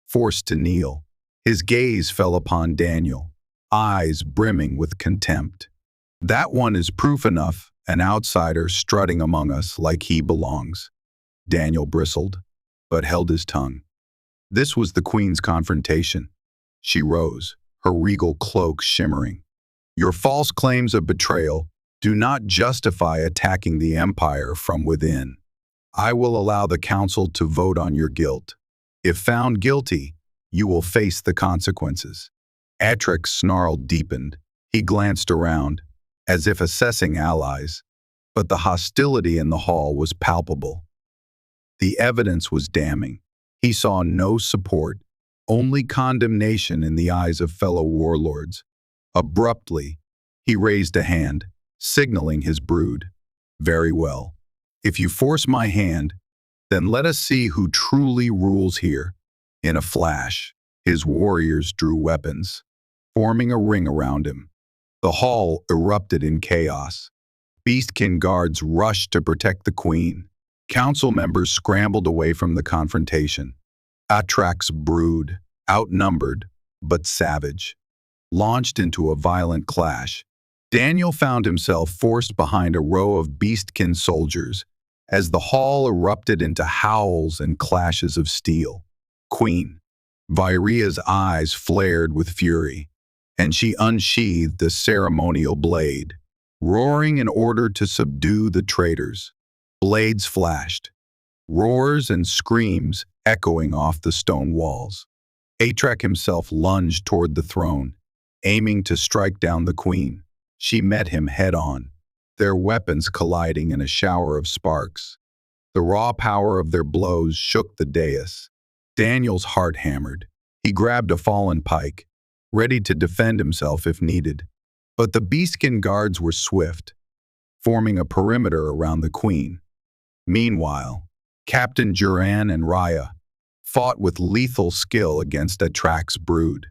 forced to kneel. His gaze fell upon Daniel, eyes brimming with contempt. That one is proof enough, an outsider strutting among us like he belongs. Daniel bristled, but held his tongue. This was the queen's confrontation. She rose, her regal cloak shimmering. Your false claims of betrayal do not justify attacking the Empire from within. I will allow the council to vote on your guilt. If found guilty, you will face the consequences. Atrak's snarl deepened. He glanced around, as if assessing allies, but the hostility in the hall was palpable. The evidence was damning. He saw no support, only condemnation in the eyes of fellow warlords. Abruptly, he raised a hand, signaling his brood. Very well. If you force my hand, then let us see who truly rules here. In a flash, his warriors drew weapons, forming a ring around him. The hall erupted in chaos. Beastkin guards rushed to protect the queen. Council members scrambled away from the confrontation. Atrak's brood, outnumbered but savage, launched into a violent clash. Daniel found himself forced behind a row of Beastkin soldiers as the hall erupted into howls and clashes of steel. Queen Vireya's eyes flared with fury, and she unsheathed the ceremonial blade, roaring in order to subdue the traitors. Blades flashed, roars and screams echoing off the stone walls. Atrak himself lunged toward the throne, aiming to strike down the queen. She met him head-on, their weapons colliding in a shower of sparks. The raw power of their blows shook the dais. Daniel's heart hammered. He grabbed a fallen pike, ready to defend himself if needed. But the Beastkin guards were swift, forming a perimeter around the queen. Meanwhile, Captain Duran and Raya fought with lethal skill against Atrak's brood,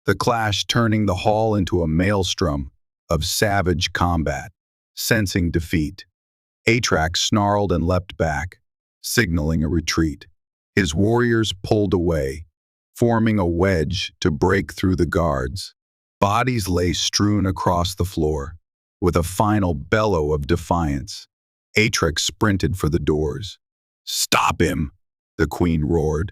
the clash turning the hall into a maelstrom of savage combat. Sensing defeat, Atrak snarled and leapt back, signaling a retreat. His warriors pulled away, forming a wedge to break through the guards. Bodies lay strewn across the floor. With a final bellow of defiance, Atrak sprinted for the doors. "Stop him!" the queen roared.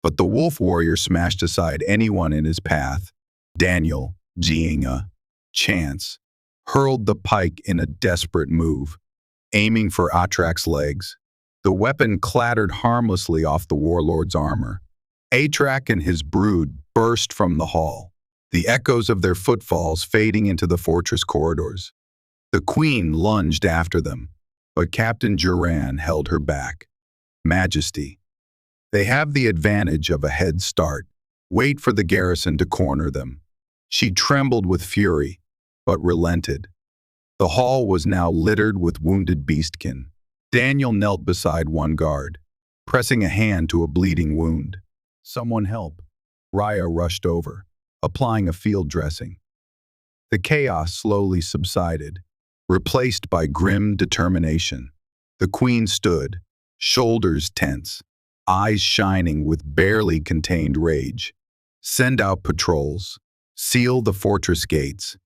But the wolf warrior smashed aside anyone in his path. Daniel, Jiinga, Chance, hurled the pike in a desperate move, aiming for Atrak's legs. The weapon clattered harmlessly off the warlord's armor. Atrak and his brood burst from the hall, the echoes of their footfalls fading into the fortress corridors. The queen lunged after them, but Captain Duran held her back. "Majesty, they have the advantage of a head start. Wait for the garrison to corner them." She trembled with fury, but relented. The hall was now littered with wounded Beastkin. Daniel knelt beside one guard, pressing a hand to a bleeding wound. "Someone help." Raya rushed over, applying a field dressing. The chaos slowly subsided, replaced by grim determination. The queen stood, shoulders tense, eyes shining with barely contained rage. Send out patrols. Seal the fortress gates.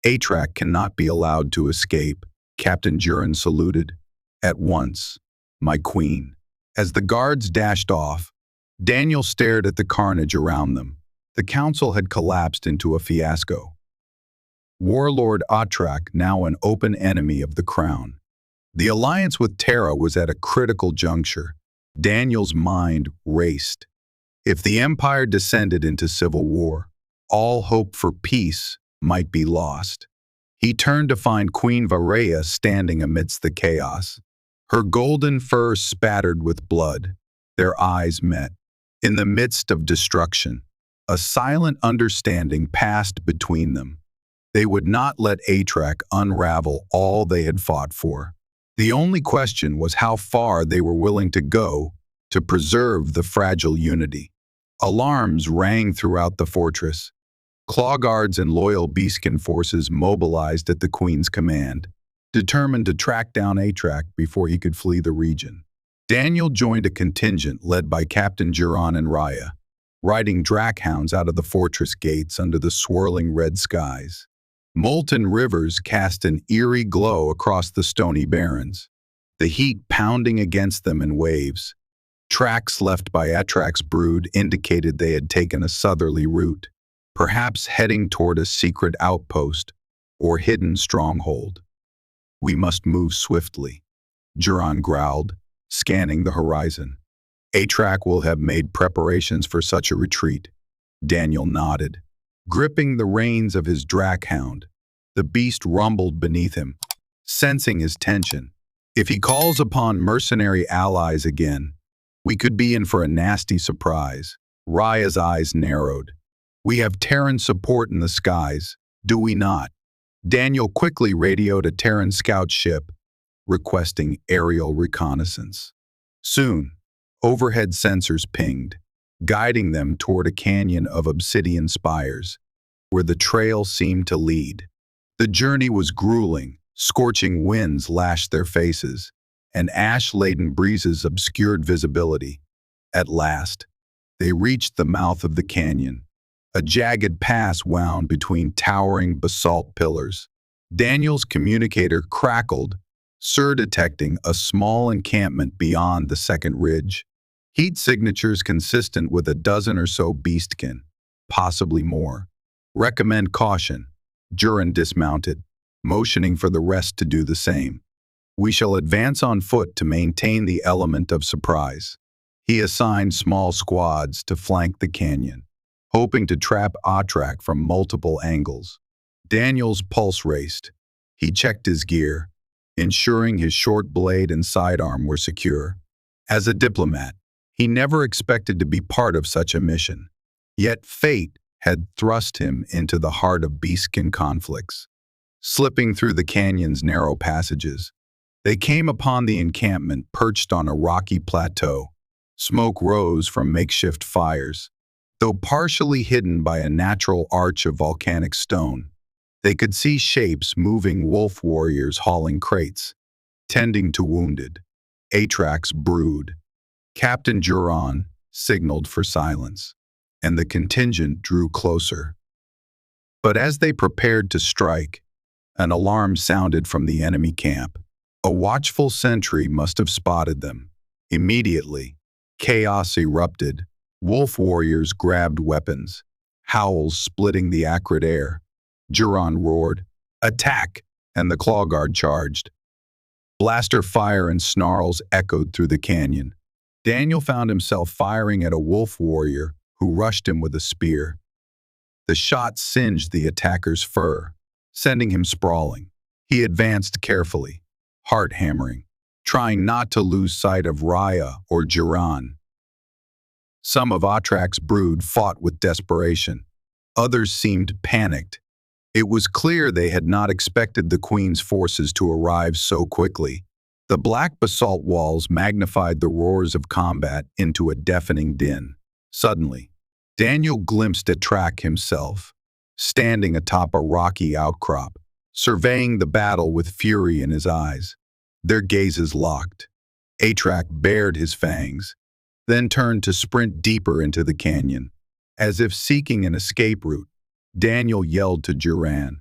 Atrak cannot be allowed to escape. Captain Duran saluted. At once, my queen. As the guards dashed off, Daniel stared at the carnage around them. The council had collapsed into a fiasco. Warlord Atrak, now an open enemy of the crown. The alliance with Terra was at a critical juncture. Daniel's mind raced. If the Empire descended into civil war, all hope for peace might be lost. He turned to find Queen Vireya standing amidst the chaos. Her golden fur spattered with blood. Their eyes met. In the midst of destruction, a silent understanding passed between them. They would not let Atrak unravel all they had fought for. The only question was how far they were willing to go to preserve the fragile unity. Alarms rang throughout the fortress. Claw guards and loyal Beastkin forces mobilized at the Queen's command, determined to track down Atrak before he could flee the region. Daniel joined a contingent led by Captain Duran and Raya, riding drackhounds out of the fortress gates under the swirling red skies. Molten rivers cast an eerie glow across the stony barrens, the heat pounding against them in waves. Tracks left by Atrak's brood indicated they had taken a southerly route, perhaps heading toward a secret outpost or hidden stronghold. We must move swiftly, Duran growled, scanning the horizon. Atrak will have made preparations for such a retreat. Daniel nodded. Gripping the reins of his drackhound, the beast rumbled beneath him, sensing his tension. If he calls upon mercenary allies again, we could be in for a nasty surprise. Raya's eyes narrowed. We have Terran support in the skies, do we not? Daniel quickly radioed a Terran scout ship, requesting aerial reconnaissance. Soon, overhead sensors pinged, guiding them toward a canyon of obsidian spires, where the trail seemed to lead. The journey was grueling. Scorching winds lashed their faces, and ash-laden breezes obscured visibility. At last, they reached the mouth of the canyon. A jagged pass wound between towering basalt pillars. Daniel's communicator crackled, detecting a small encampment beyond the second ridge. Heat signatures consistent with a dozen or so Beastkin, possibly more. Recommend caution. Duran dismounted, motioning for the rest to do the same. We shall advance on foot to maintain the element of surprise. He assigned small squads to flank the canyon, hoping to trap Atrak from multiple angles. Daniel's pulse raced. He checked his gear, ensuring his short blade and sidearm were secure. As a diplomat, he never expected to be part of such a mission. Yet fate had thrust him into the heart of Beastkin conflicts. Slipping through the canyon's narrow passages, they came upon the encampment perched on a rocky plateau. Smoke rose from makeshift fires. Though partially hidden by a natural arch of volcanic stone, they could see shapes moving wolf warriors hauling crates, tending to wounded. Atrak's brood. Captain Duran signaled for silence, and the contingent drew closer. But as they prepared to strike, an alarm sounded from the enemy camp. A watchful sentry must have spotted them. Immediately, chaos erupted. Wolf warriors grabbed weapons, howls splitting the acrid air. Duran roared, "Attack!" and the claw guard charged. Blaster fire and snarls echoed through the canyon. Daniel found himself firing at a wolf warrior who rushed him with a spear. The shot singed the attacker's fur, sending him sprawling. He advanced carefully, heart hammering, trying not to lose sight of Raya or Duran. Some of Atrak's brood fought with desperation. Others seemed panicked. It was clear they had not expected the Queen's forces to arrive so quickly. The black basalt walls magnified the roars of combat into a deafening din. Suddenly, Daniel glimpsed Atrak himself, standing atop a rocky outcrop, surveying the battle with fury in his eyes. Their gazes locked. Atrak bared his fangs, then turned to sprint deeper into the canyon. As if seeking an escape route, Daniel yelled to Duran,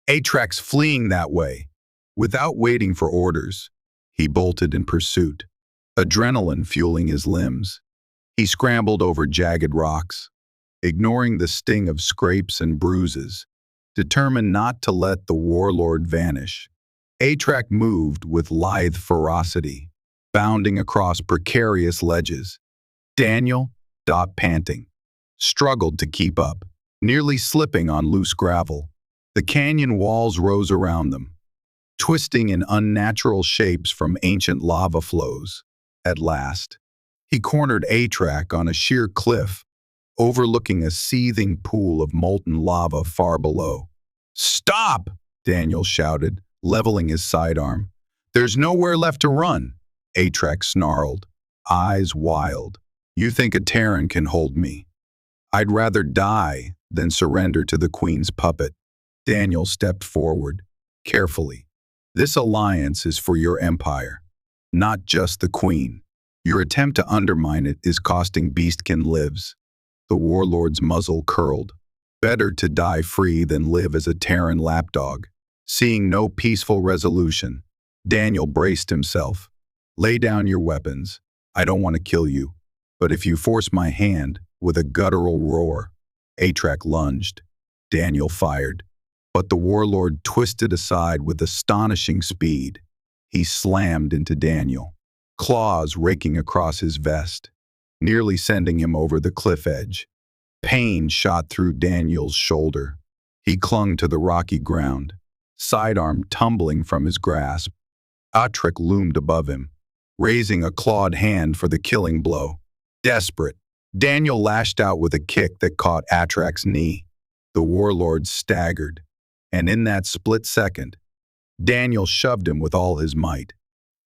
"Atrax fleeing that way!" Without waiting for orders, he bolted in pursuit, adrenaline fueling his limbs. He scrambled over jagged rocks, ignoring the sting of scrapes and bruises, determined not to let the warlord vanish. Atrax moved with lithe ferocity, bounding across precarious ledges. Daniel, panting, struggled to keep up, nearly slipping on loose gravel. The canyon walls rose around them, twisting in unnatural shapes from ancient lava flows. At last, he cornered Atrax on a sheer cliff, overlooking a seething pool of molten lava far below. "Stop!" Daniel shouted, leveling his sidearm. "There's nowhere left to run," Atrax snarled, eyes wild. "You think a Terran can hold me? I'd rather die than surrender to the Queen's puppet." Daniel stepped forward, carefully. "This alliance is for your empire, not just the Queen. Your attempt to undermine it is costing Beastkin lives." The warlord's muzzle curled. Better to die free than live as a Terran lapdog. Seeing no peaceful resolution, Daniel braced himself. "Lay down your weapons. I don't want to kill you, but if you force my hand," with a guttural roar, Atrax lunged. Daniel fired, but the warlord twisted aside with astonishing speed. He slammed into Daniel, claws raking across his vest, nearly sending him over the cliff edge. Pain shot through Daniel's shoulder. He clung to the rocky ground, sidearm tumbling from his grasp. Atrax loomed above him, raising a clawed hand for the killing blow. Desperate, Daniel lashed out with a kick that caught Atrax's knee. The warlord staggered, and in that split second, Daniel shoved him with all his might.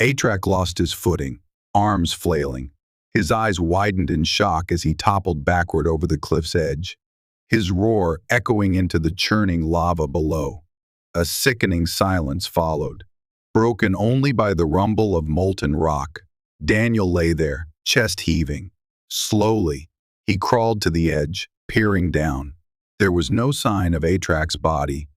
Atrax lost his footing, arms flailing. His eyes widened in shock as he toppled backward over the cliff's edge, his roar echoing into the churning lava below. A sickening silence followed, broken only by the rumble of molten rock. Daniel lay there, chest heaving. Slowly, he crawled to the edge, peering down. There was no sign of Atrax's body,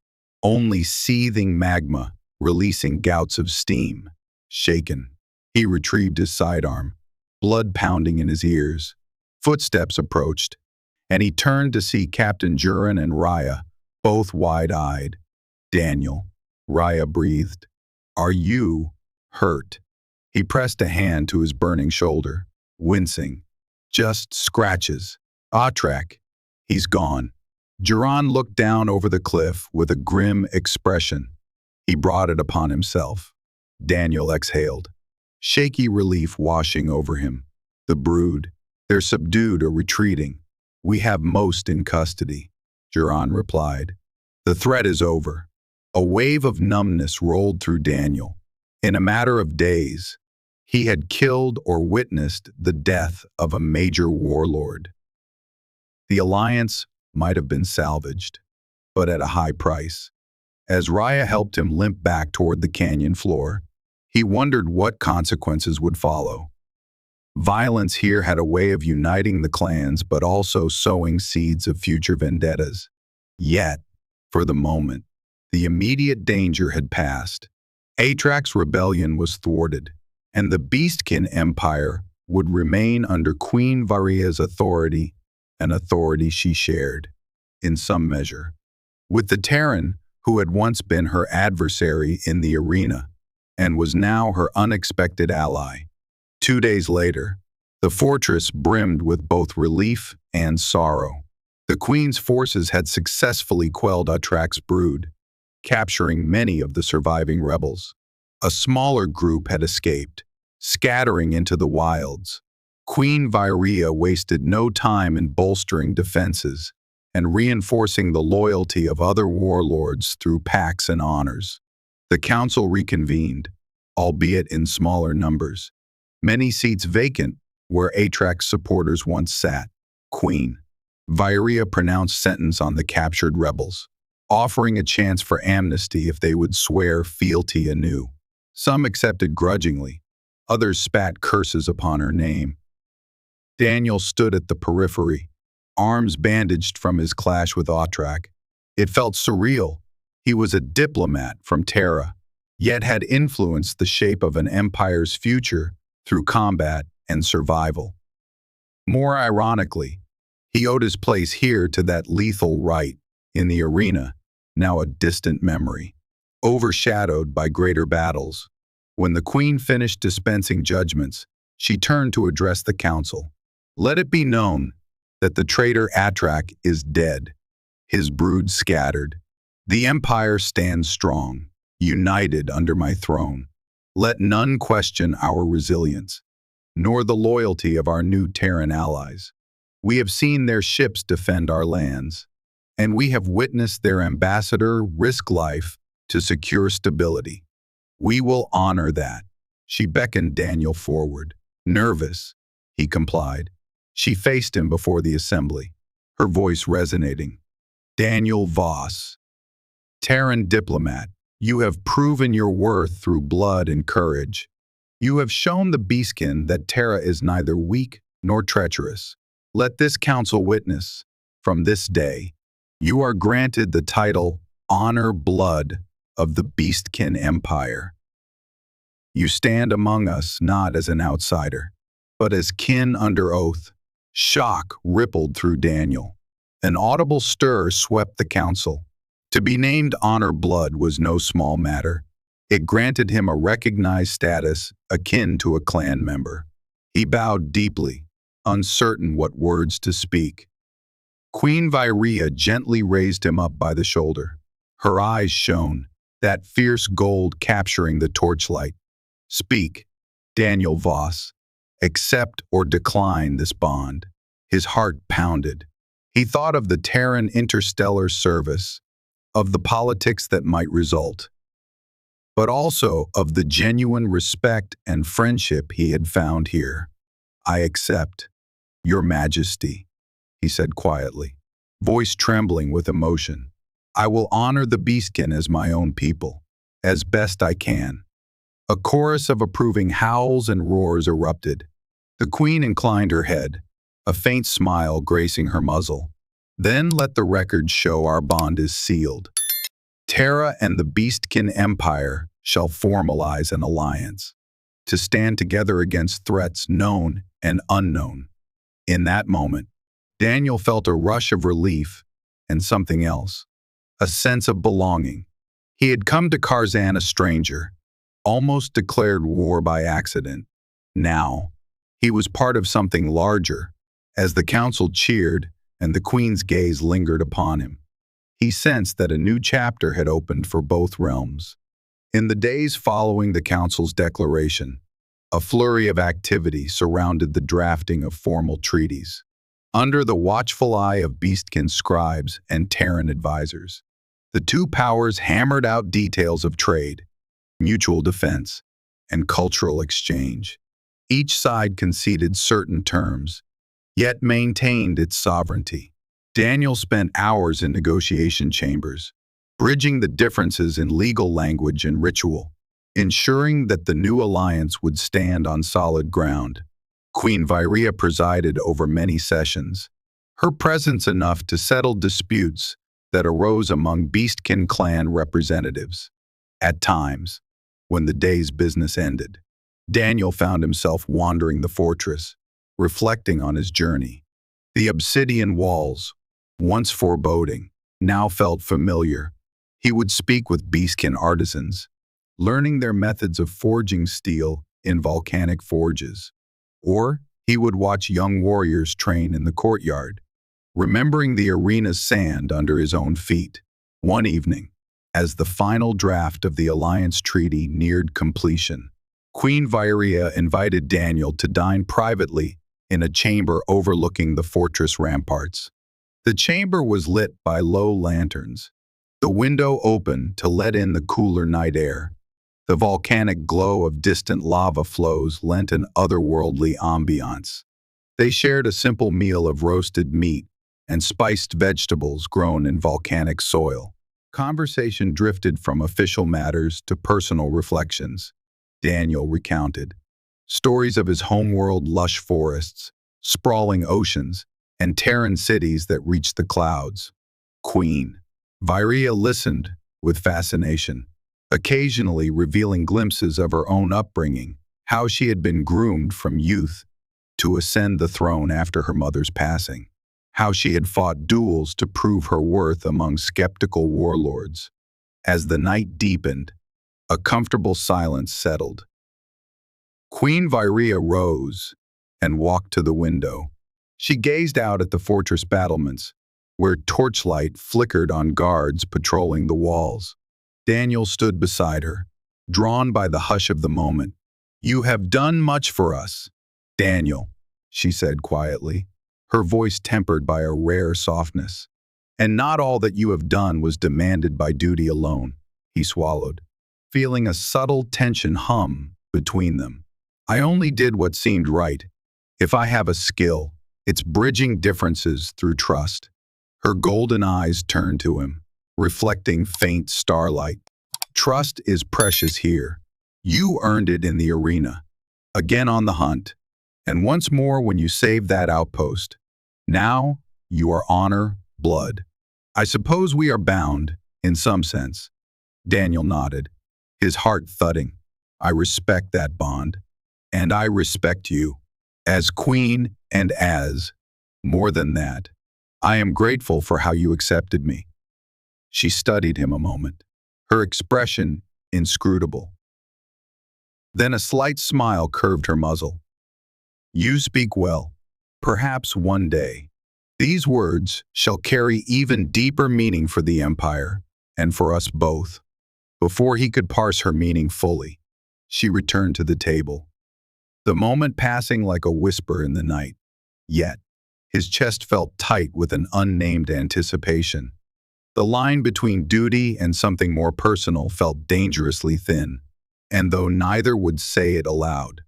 only seething magma, releasing gouts of steam. Shaken, he retrieved his sidearm, blood pounding in his ears. Footsteps approached, and he turned to see Captain Duran and Raya, both wide-eyed. "Daniel," Raya breathed, "are you hurt?" He pressed a hand to his burning shoulder, wincing. "Just scratches." "Atrax, he's gone." Duran looked down over the cliff with a grim expression. He brought it upon himself. Daniel exhaled, shaky relief washing over him. "The brood, they're subdued or retreating. We have most in custody," Duran replied. "The threat is over." A wave of numbness rolled through Daniel. In a matter of days, he had killed or witnessed the death of a major warlord. The alliance might have been salvaged, but at a high price. As Raya helped him limp back toward the canyon floor, he wondered what consequences would follow. Violence here had a way of uniting the clans but also sowing seeds of future vendettas. Yet, for the moment, the immediate danger had passed. Atrax's rebellion was thwarted, and the Beastkin Empire would remain under Queen Vireya's authority, an authority she shared, in some measure, with the Terran who had once been her adversary in the arena and was now her unexpected ally. 2 days later, the fortress brimmed with both relief and sorrow. The Queen's forces had successfully quelled Atrax's brood, capturing many of the surviving rebels. A smaller group had escaped, scattering into the wilds. Queen Vireya wasted no time in bolstering defenses and reinforcing the loyalty of other warlords through pacts and honors. The council reconvened, albeit in smaller numbers, many seats vacant where Atrax's supporters once sat. Queen Vireya pronounced sentence on the captured rebels, offering a chance for amnesty if they would swear fealty anew. Some accepted grudgingly, others spat curses upon her name. Daniel stood at the periphery, arms bandaged from his clash with Autrak. It felt surreal. He was a diplomat from Terra, yet had influenced the shape of an empire's future through combat and survival. More ironically, he owed his place here to that lethal rite in the arena, now a distant memory, overshadowed by greater battles. When the Queen finished dispensing judgments, she turned to address the council. Let it be known that the traitor Atrak is dead, his brood scattered. The Empire stands strong, united under my throne. Let none question our resilience, nor the loyalty of our new Terran allies. We have seen their ships defend our lands, and we have witnessed their ambassador risk life to secure stability. We will honor that. She beckoned Daniel forward. Nervous, he complied. She faced him before the assembly, her voice resonating. Daniel Voss, Terran diplomat, you have proven your worth through blood and courage. You have shown the Beastkin that Terra is neither weak nor treacherous. Let this council witness, from this day, you are granted the title Honor Blood of the Beastkin Empire. You stand among us not as an outsider, but as kin under oath. Shock rippled through Daniel. An audible stir swept the council. To be named Honor Blood was no small matter. It granted him a recognized status akin to a clan member. He bowed deeply, uncertain what words to speak. Queen Vireya gently raised him up by the shoulder. Her eyes shone, that fierce gold capturing the torchlight. Speak, Daniel Voss. Accept or decline this bond. His heart pounded. He thought of the Terran interstellar service, of the politics that might result, but also of the genuine respect and friendship he had found here. I accept, Your Majesty, he said quietly, voice trembling with emotion. I will honor the Beastkin as my own people, as best I can. A chorus of approving howls and roars erupted. The Queen inclined her head, a faint smile gracing her muzzle. Then let the record show our bond is sealed. Terra and the Beastkin Empire shall formalize an alliance, to stand together against threats known and unknown. In that moment, Daniel felt a rush of relief and something else, a sense of belonging. He had come to Kharzan a stranger, almost declared war by accident. Now, he was part of something larger. As the council cheered and the Queen's gaze lingered upon him, he sensed that a new chapter had opened for both realms. In the days following the council's declaration, a flurry of activity surrounded the drafting of formal treaties. Under the watchful eye of Beastkin scribes and Terran advisors, the two powers hammered out details of trade, mutual defense, and cultural exchange. Each side conceded certain terms, yet maintained its sovereignty. Daniel spent hours in negotiation chambers, bridging the differences in legal language and ritual, ensuring that the new alliance would stand on solid ground. Queen Vireya presided over many sessions, her presence enough to settle disputes that arose among Beastkin clan representatives. At times, when the day's business ended, Daniel found himself wandering the fortress, reflecting on his journey. The obsidian walls, once foreboding, now felt familiar. He would speak with Beastkin artisans, learning their methods of forging steel in volcanic forges. Or he would watch young warriors train in the courtyard, remembering the arena's sand under his own feet. One evening, as the final draft of the alliance treaty neared completion, Queen Vireya invited Daniel to dine privately in a chamber overlooking the fortress ramparts. The chamber was lit by low lanterns, the window open to let in the cooler night air. The volcanic glow of distant lava flows lent an otherworldly ambiance. They shared a simple meal of roasted meat and spiced vegetables grown in volcanic soil. Conversation drifted from official matters to personal reflections. Daniel recounted stories of his homeworld lush forests, sprawling oceans, and Terran cities that reached the clouds. Queen Vireya listened with fascination, occasionally revealing glimpses of her own upbringing, how she had been groomed from youth to ascend the throne after her mother's passing, how she had fought duels to prove her worth among skeptical warlords. As the night deepened, a comfortable silence settled. Queen Vireya rose and walked to the window. She gazed out at the fortress battlements, where torchlight flickered on guards patrolling the walls. Daniel stood beside her, drawn by the hush of the moment. "You have done much for us, Daniel," she said quietly, her voice tempered by a rare softness. "And not all that you have done was demanded by duty alone," he swallowed, feeling a subtle tension hum between them. "I only did what seemed right. If I have a skill, it's bridging differences through trust." Her golden eyes turned to him, reflecting faint starlight. "Trust is precious here. You earned it in the arena, again on the hunt, and once more when you saved that outpost. Now you are honor, blood. I suppose we are bound, in some sense." Daniel nodded, his heart thudding. "I respect that bond, and I respect you, as queen and as, more than that, I am grateful for how you accepted me." She studied him a moment, her expression inscrutable. Then a slight smile curved her muzzle. "You speak well. Perhaps one day these words shall carry even deeper meaning for the Empire and for us both." Before he could parse her meaning fully, she returned to the table, the moment passing like a whisper in the night. Yet, his chest felt tight with an unnamed anticipation. The line between duty and something more personal felt dangerously thin, and though neither would say it aloud,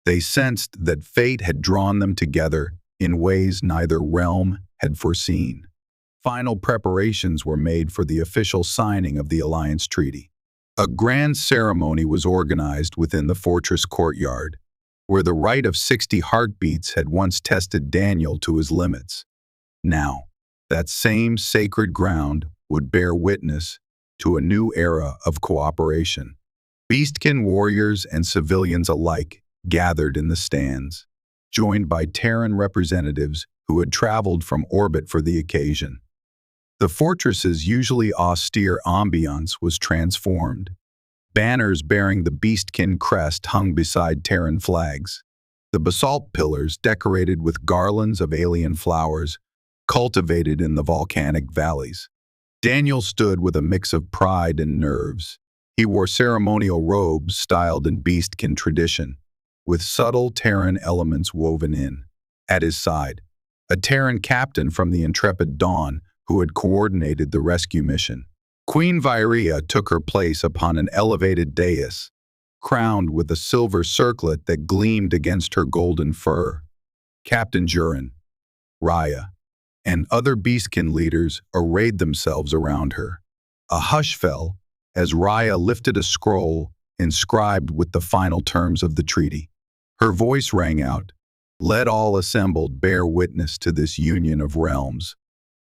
they sensed that fate had drawn them together in ways neither realm had foreseen. Final preparations were made for the official signing of the alliance treaty. A grand ceremony was organized within the fortress courtyard, where the rite of 60 heartbeats had once tested Daniel to his limits. Now, that same sacred ground would bear witness to a new era of cooperation. Beastkin warriors and civilians alike gathered in the stands, joined by Terran representatives who had traveled from orbit for the occasion. The fortress's usually austere ambiance was transformed. Banners bearing the Beastkin crest hung beside Terran flags. The basalt pillars, decorated with garlands of alien flowers, cultivated in the volcanic valleys. Daniel stood with a mix of pride and nerves. He wore ceremonial robes styled in Beastkin tradition, with subtle Terran elements woven in. At his side, a Terran captain from the intrepid Dawn who had coordinated the rescue mission. Queen Vireya took her place upon an elevated dais, crowned with a silver circlet that gleamed against her golden fur. Captain Jurin, Raya, and other Beastkin leaders arrayed themselves around her. A hush fell as Raya lifted a scroll inscribed with the final terms of the treaty. Her voice rang out, "Let all assembled bear witness to this union of realms,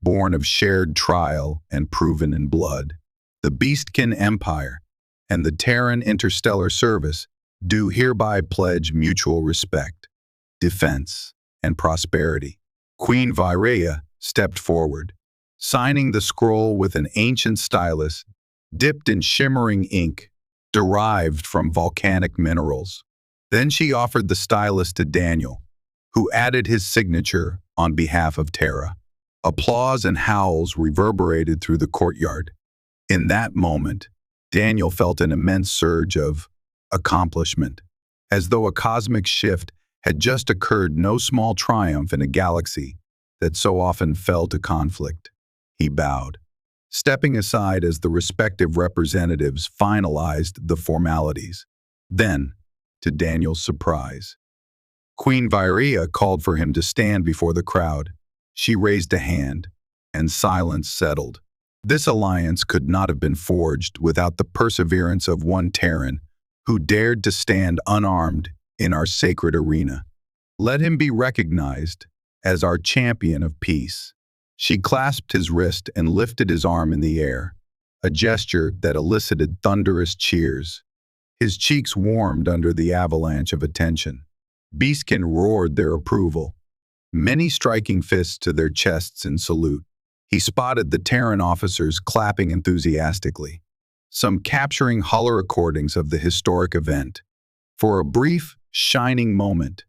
born of shared trial and proven in blood. The Beastkin Empire and the Terran Interstellar Service do hereby pledge mutual respect, defense, and prosperity." Queen Vireya stepped forward, signing the scroll with an ancient stylus dipped in shimmering ink derived from volcanic minerals. Then she offered the stylus to Daniel, who added his signature on behalf of Terra. Applause and howls reverberated through the courtyard. In that moment, Daniel felt an immense surge of accomplishment, as though a cosmic shift had just occurred, no small triumph in a galaxy that so often fell to conflict. He bowed, stepping aside as the respective representatives finalized the formalities. Then, to Daniel's surprise, Queen Vireya called for him to stand before the crowd. She raised a hand, and silence settled. This alliance could not have been forged without the perseverance of one Terran who dared to stand unarmed in our sacred arena. Let him be recognized as our champion of peace. She clasped his wrist and lifted his arm in the air, a gesture that elicited thunderous cheers. His cheeks warmed under the avalanche of attention. Beastkin roared their approval, many striking fists to their chests in salute. He spotted the Terran officers clapping enthusiastically, some capturing hollow recordings of the historic event. For a brief, shining moment,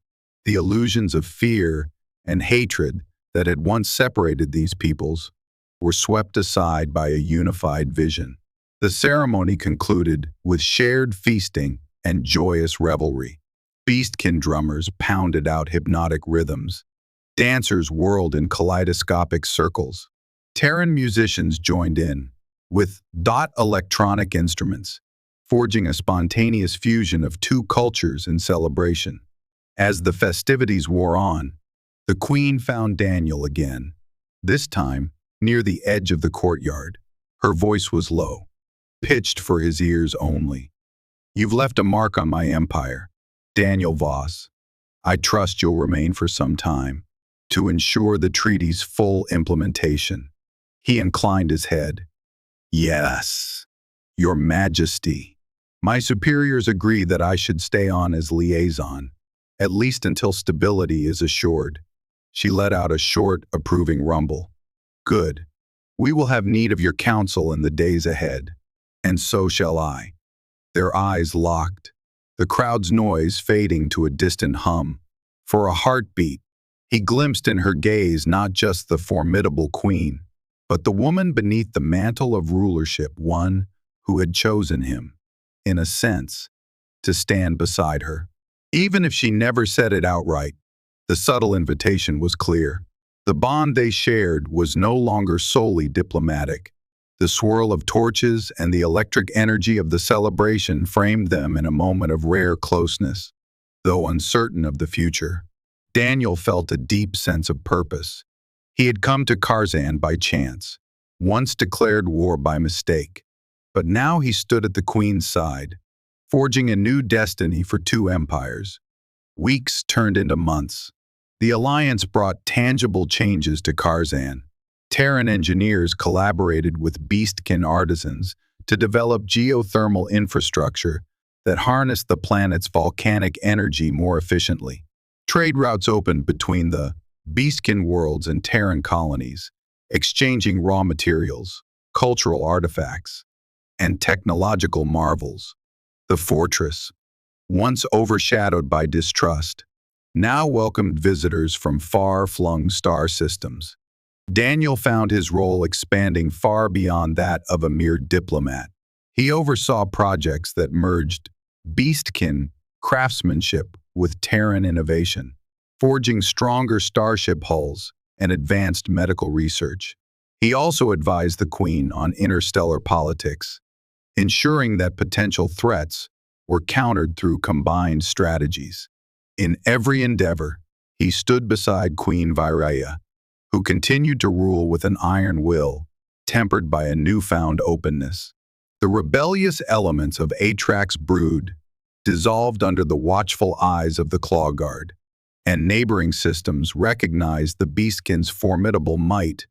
the illusions of fear and hatred that had once separated these peoples were swept aside by a unified vision. The ceremony concluded with shared feasting and joyous revelry. Beastkin drummers pounded out hypnotic rhythms. Dancers whirled in kaleidoscopic circles. Terran musicians joined in, with dot electronic instruments, forging a spontaneous fusion of two cultures in celebration. As the festivities wore on, the Queen found Daniel again, this time near the edge of the courtyard. Her voice was low, pitched for his ears only. "You've left a mark on my empire, Daniel Voss. I trust you'll remain for some time to ensure the treaty's full implementation." He inclined his head. "Yes, Your Majesty. My superiors agree that I should stay on as liaison, at least until stability is assured." She let out a short, approving rumble. "Good. We will have need of your counsel in the days ahead, and so shall I." Their eyes locked, the crowd's noise fading to a distant hum. For a heartbeat, he glimpsed in her gaze not just the formidable queen, but the woman beneath the mantle of rulership, one who had chosen him, in a sense, to stand beside her. Even if she never said it outright, the subtle invitation was clear. The bond they shared was no longer solely diplomatic. The swirl of torches and the electric energy of the celebration framed them in a moment of rare closeness. Though uncertain of the future, Daniel felt a deep sense of purpose. He had come to Kharzan by chance, once declared war by mistake, but now he stood at the Queen's side, forging a new destiny for two empires. Weeks turned into months. The alliance brought tangible changes to Kharzan. Terran engineers collaborated with Beastkin artisans to develop geothermal infrastructure that harnessed the planet's volcanic energy more efficiently. Trade routes opened between the Beastkin worlds and Terran colonies, exchanging raw materials, cultural artifacts, and technological marvels. The fortress, once overshadowed by distrust, now welcomed visitors from far-flung star systems. Daniel found his role expanding far beyond that of a mere diplomat. He oversaw projects that merged Beastkin craftsmanship with Terran innovation, forging stronger starship hulls and advanced medical research. He also advised the Queen on interstellar politics, ensuring that potential threats were countered through combined strategies. In every endeavor, he stood beside Queen Vireya, who continued to rule with an iron will, tempered by a newfound openness. The rebellious elements of Atrax's brood dissolved under the watchful eyes of the Claw Guard, and neighboring systems recognized the Beastkin's formidable might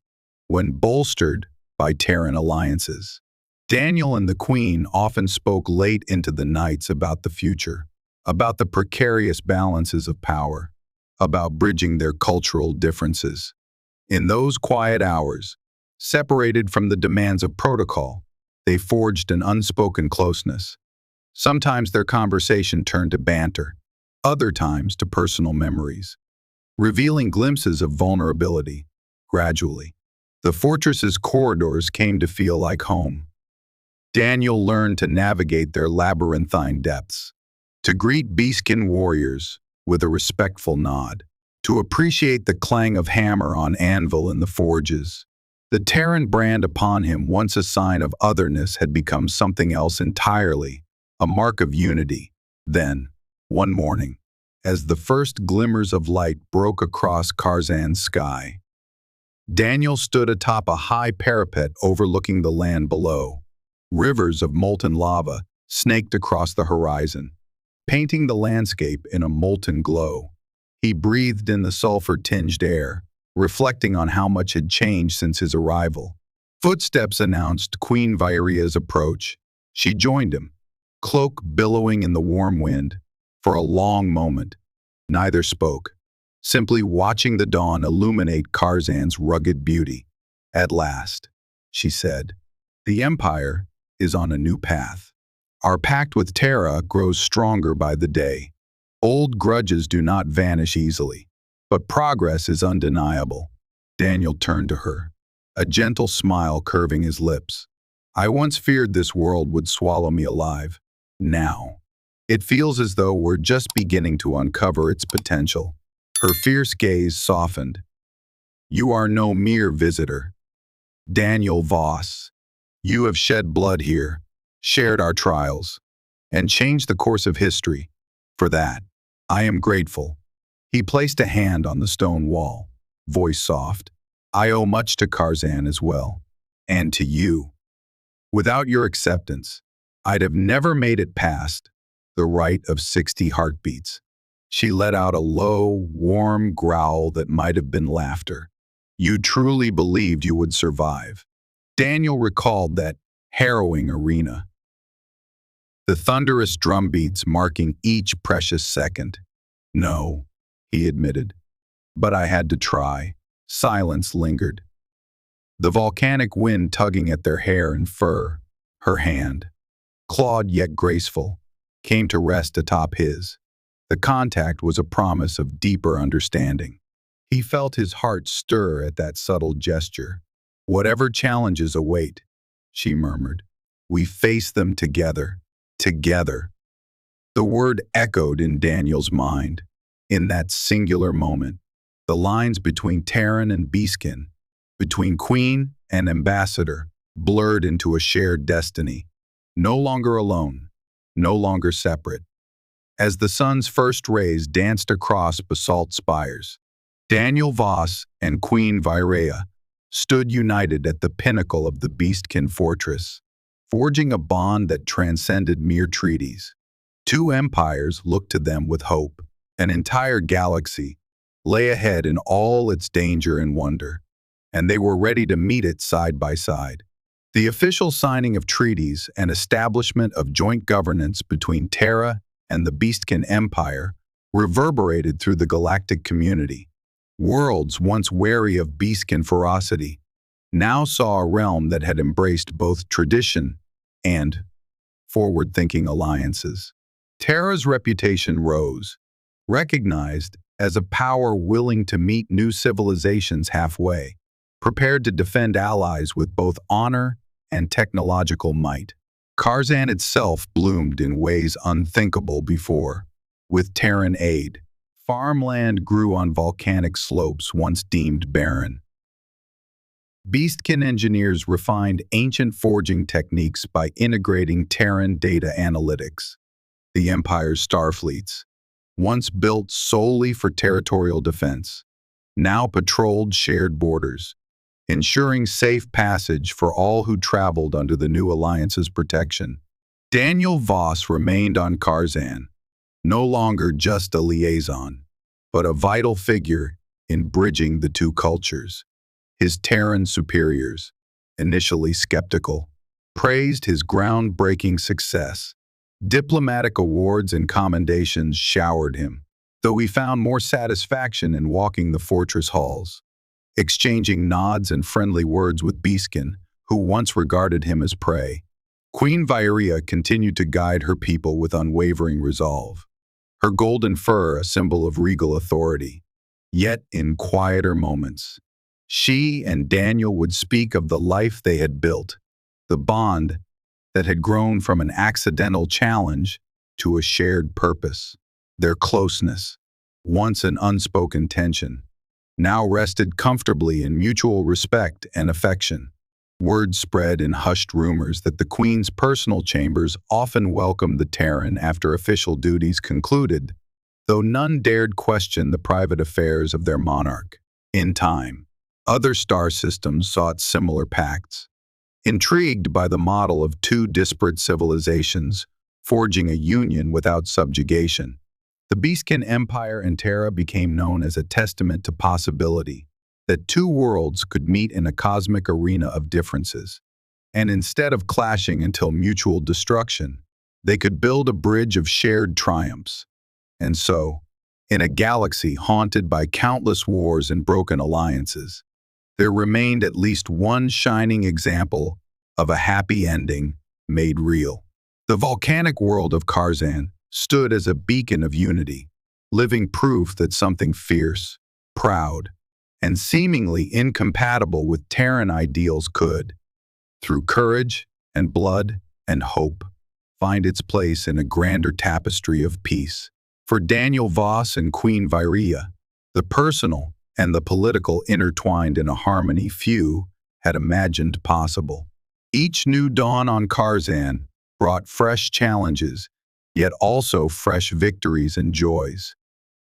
when bolstered by Terran alliances. Daniel and the Queen often spoke late into the nights about the future, about the precarious balances of power, about bridging their cultural differences. In those quiet hours, separated from the demands of protocol, they forged an unspoken closeness. Sometimes their conversation turned to banter, other times to personal memories, revealing glimpses of vulnerability. Gradually, the fortress's corridors came to feel like home. Daniel learned to navigate their labyrinthine depths, to greet Beastkin warriors with a respectful nod, to appreciate the clang of hammer on anvil in the forges. The Terran brand upon him, once a sign of otherness, had become something else entirely, a mark of unity. Then, one morning, as the first glimmers of light broke across Kharzan's sky, Daniel stood atop a high parapet overlooking the land below. Rivers of molten lava snaked across the horizon, painting the landscape in a molten glow. He breathed in the sulfur-tinged air, reflecting on how much had changed since his arrival. Footsteps announced Queen Vireya's approach. She joined him, cloak billowing in the warm wind. For a long moment, neither spoke, simply watching the dawn illuminate Kharzan's rugged beauty. At last, she said, the Empire is on a new path. Our pact with Terra grows stronger by the day. Old grudges do not vanish easily, but progress is undeniable. Daniel turned to her, a gentle smile curving his lips. I once feared this world would swallow me alive. Now, it feels as though we're just beginning to uncover its potential. Her fierce gaze softened. You are no mere visitor. Daniel Voss, you have shed blood here, shared our trials, and changed the course of history. For that, I am grateful. He placed a hand on the stone wall, voice soft. I owe much to Kharzan as well, and to you. Without your acceptance, I'd have never made it past the rite of 60 heartbeats. She let out a low, warm growl that might have been laughter. You truly believed you would survive. Daniel recalled that harrowing arena, the thunderous drumbeats marking each precious second. No, he admitted, but I had to try. Silence lingered, the volcanic wind tugging at their hair and fur. Her hand, clawed yet graceful, came to rest atop his. The contact was a promise of deeper understanding. He felt his heart stir at that subtle gesture. Whatever challenges await, she murmured, we face them together. Together. The word echoed in Daniel's mind. In that singular moment, the lines between Terran and Beastkin, between queen and ambassador, blurred into a shared destiny. No longer alone, no longer separate. As the sun's first rays danced across basalt spires, Daniel Voss and Queen Vireya stood united at the pinnacle of the Beastkin fortress, forging a bond that transcended mere treaties. Two empires looked to them with hope. An entire galaxy lay ahead in all its danger and wonder, and they were ready to meet it side by side. The official signing of treaties and establishment of joint governance between Terra and the Beastkin Empire reverberated through the galactic community. Worlds once wary of Beastkin ferocity now saw a realm that had embraced both tradition and forward-thinking alliances. Terra's reputation rose, recognized as a power willing to meet new civilizations halfway, prepared to defend allies with both honor and technological might. Kharzan itself bloomed in ways unthinkable before. With Terran aid, farmland grew on volcanic slopes once deemed barren. Beastkin engineers refined ancient forging techniques by integrating Terran data analytics. The Empire's starfleets, once built solely for territorial defense, now patrolled shared borders, ensuring safe passage for all who traveled under the new alliance's protection. Daniel Voss remained on Kharzan, no longer just a liaison, but a vital figure in bridging the two cultures. His Terran superiors, initially skeptical, praised his groundbreaking success. Diplomatic awards and commendations showered him, though he found more satisfaction in walking the fortress halls, exchanging nods and friendly words with Beastkin, who once regarded him as prey. Queen Vireya continued to guide her people with unwavering resolve, her golden fur a symbol of regal authority. Yet in quieter moments, she and Daniel would speak of the life they had built, the bond that had grown from an accidental challenge to a shared purpose. Their closeness, once an unspoken tension, now rested comfortably in mutual respect and affection. Word spread in hushed rumors that the Queen's personal chambers often welcomed the Terran after official duties concluded, though none dared question the private affairs of their monarch. In time, other star systems sought similar pacts, intrigued by the model of two disparate civilizations forging a union without subjugation. The Beastkin Empire and Terra became known as a testament to possibility, that two worlds could meet in a cosmic arena of differences. And instead of clashing until mutual destruction, they could build a bridge of shared triumphs. And so, in a galaxy haunted by countless wars and broken alliances, there remained at least one shining example of a happy ending made real. The volcanic world of Kharzan stood as a beacon of unity, living proof that something fierce, proud, and seemingly incompatible with Terran ideals could, through courage and blood and hope, find its place in a grander tapestry of peace. For Daniel Voss and Queen Vireya, the personal and the political intertwined in a harmony few had imagined possible. Each new dawn on Kharzan brought fresh challenges, yet also fresh victories and joys.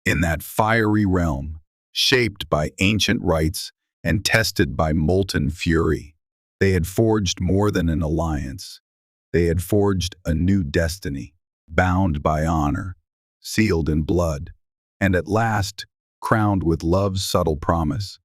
In that fiery realm, shaped by ancient rites and tested by molten fury, they had forged more than an alliance. They had forged a new destiny, bound by honor, sealed in blood, and at last crowned with love's subtle promise.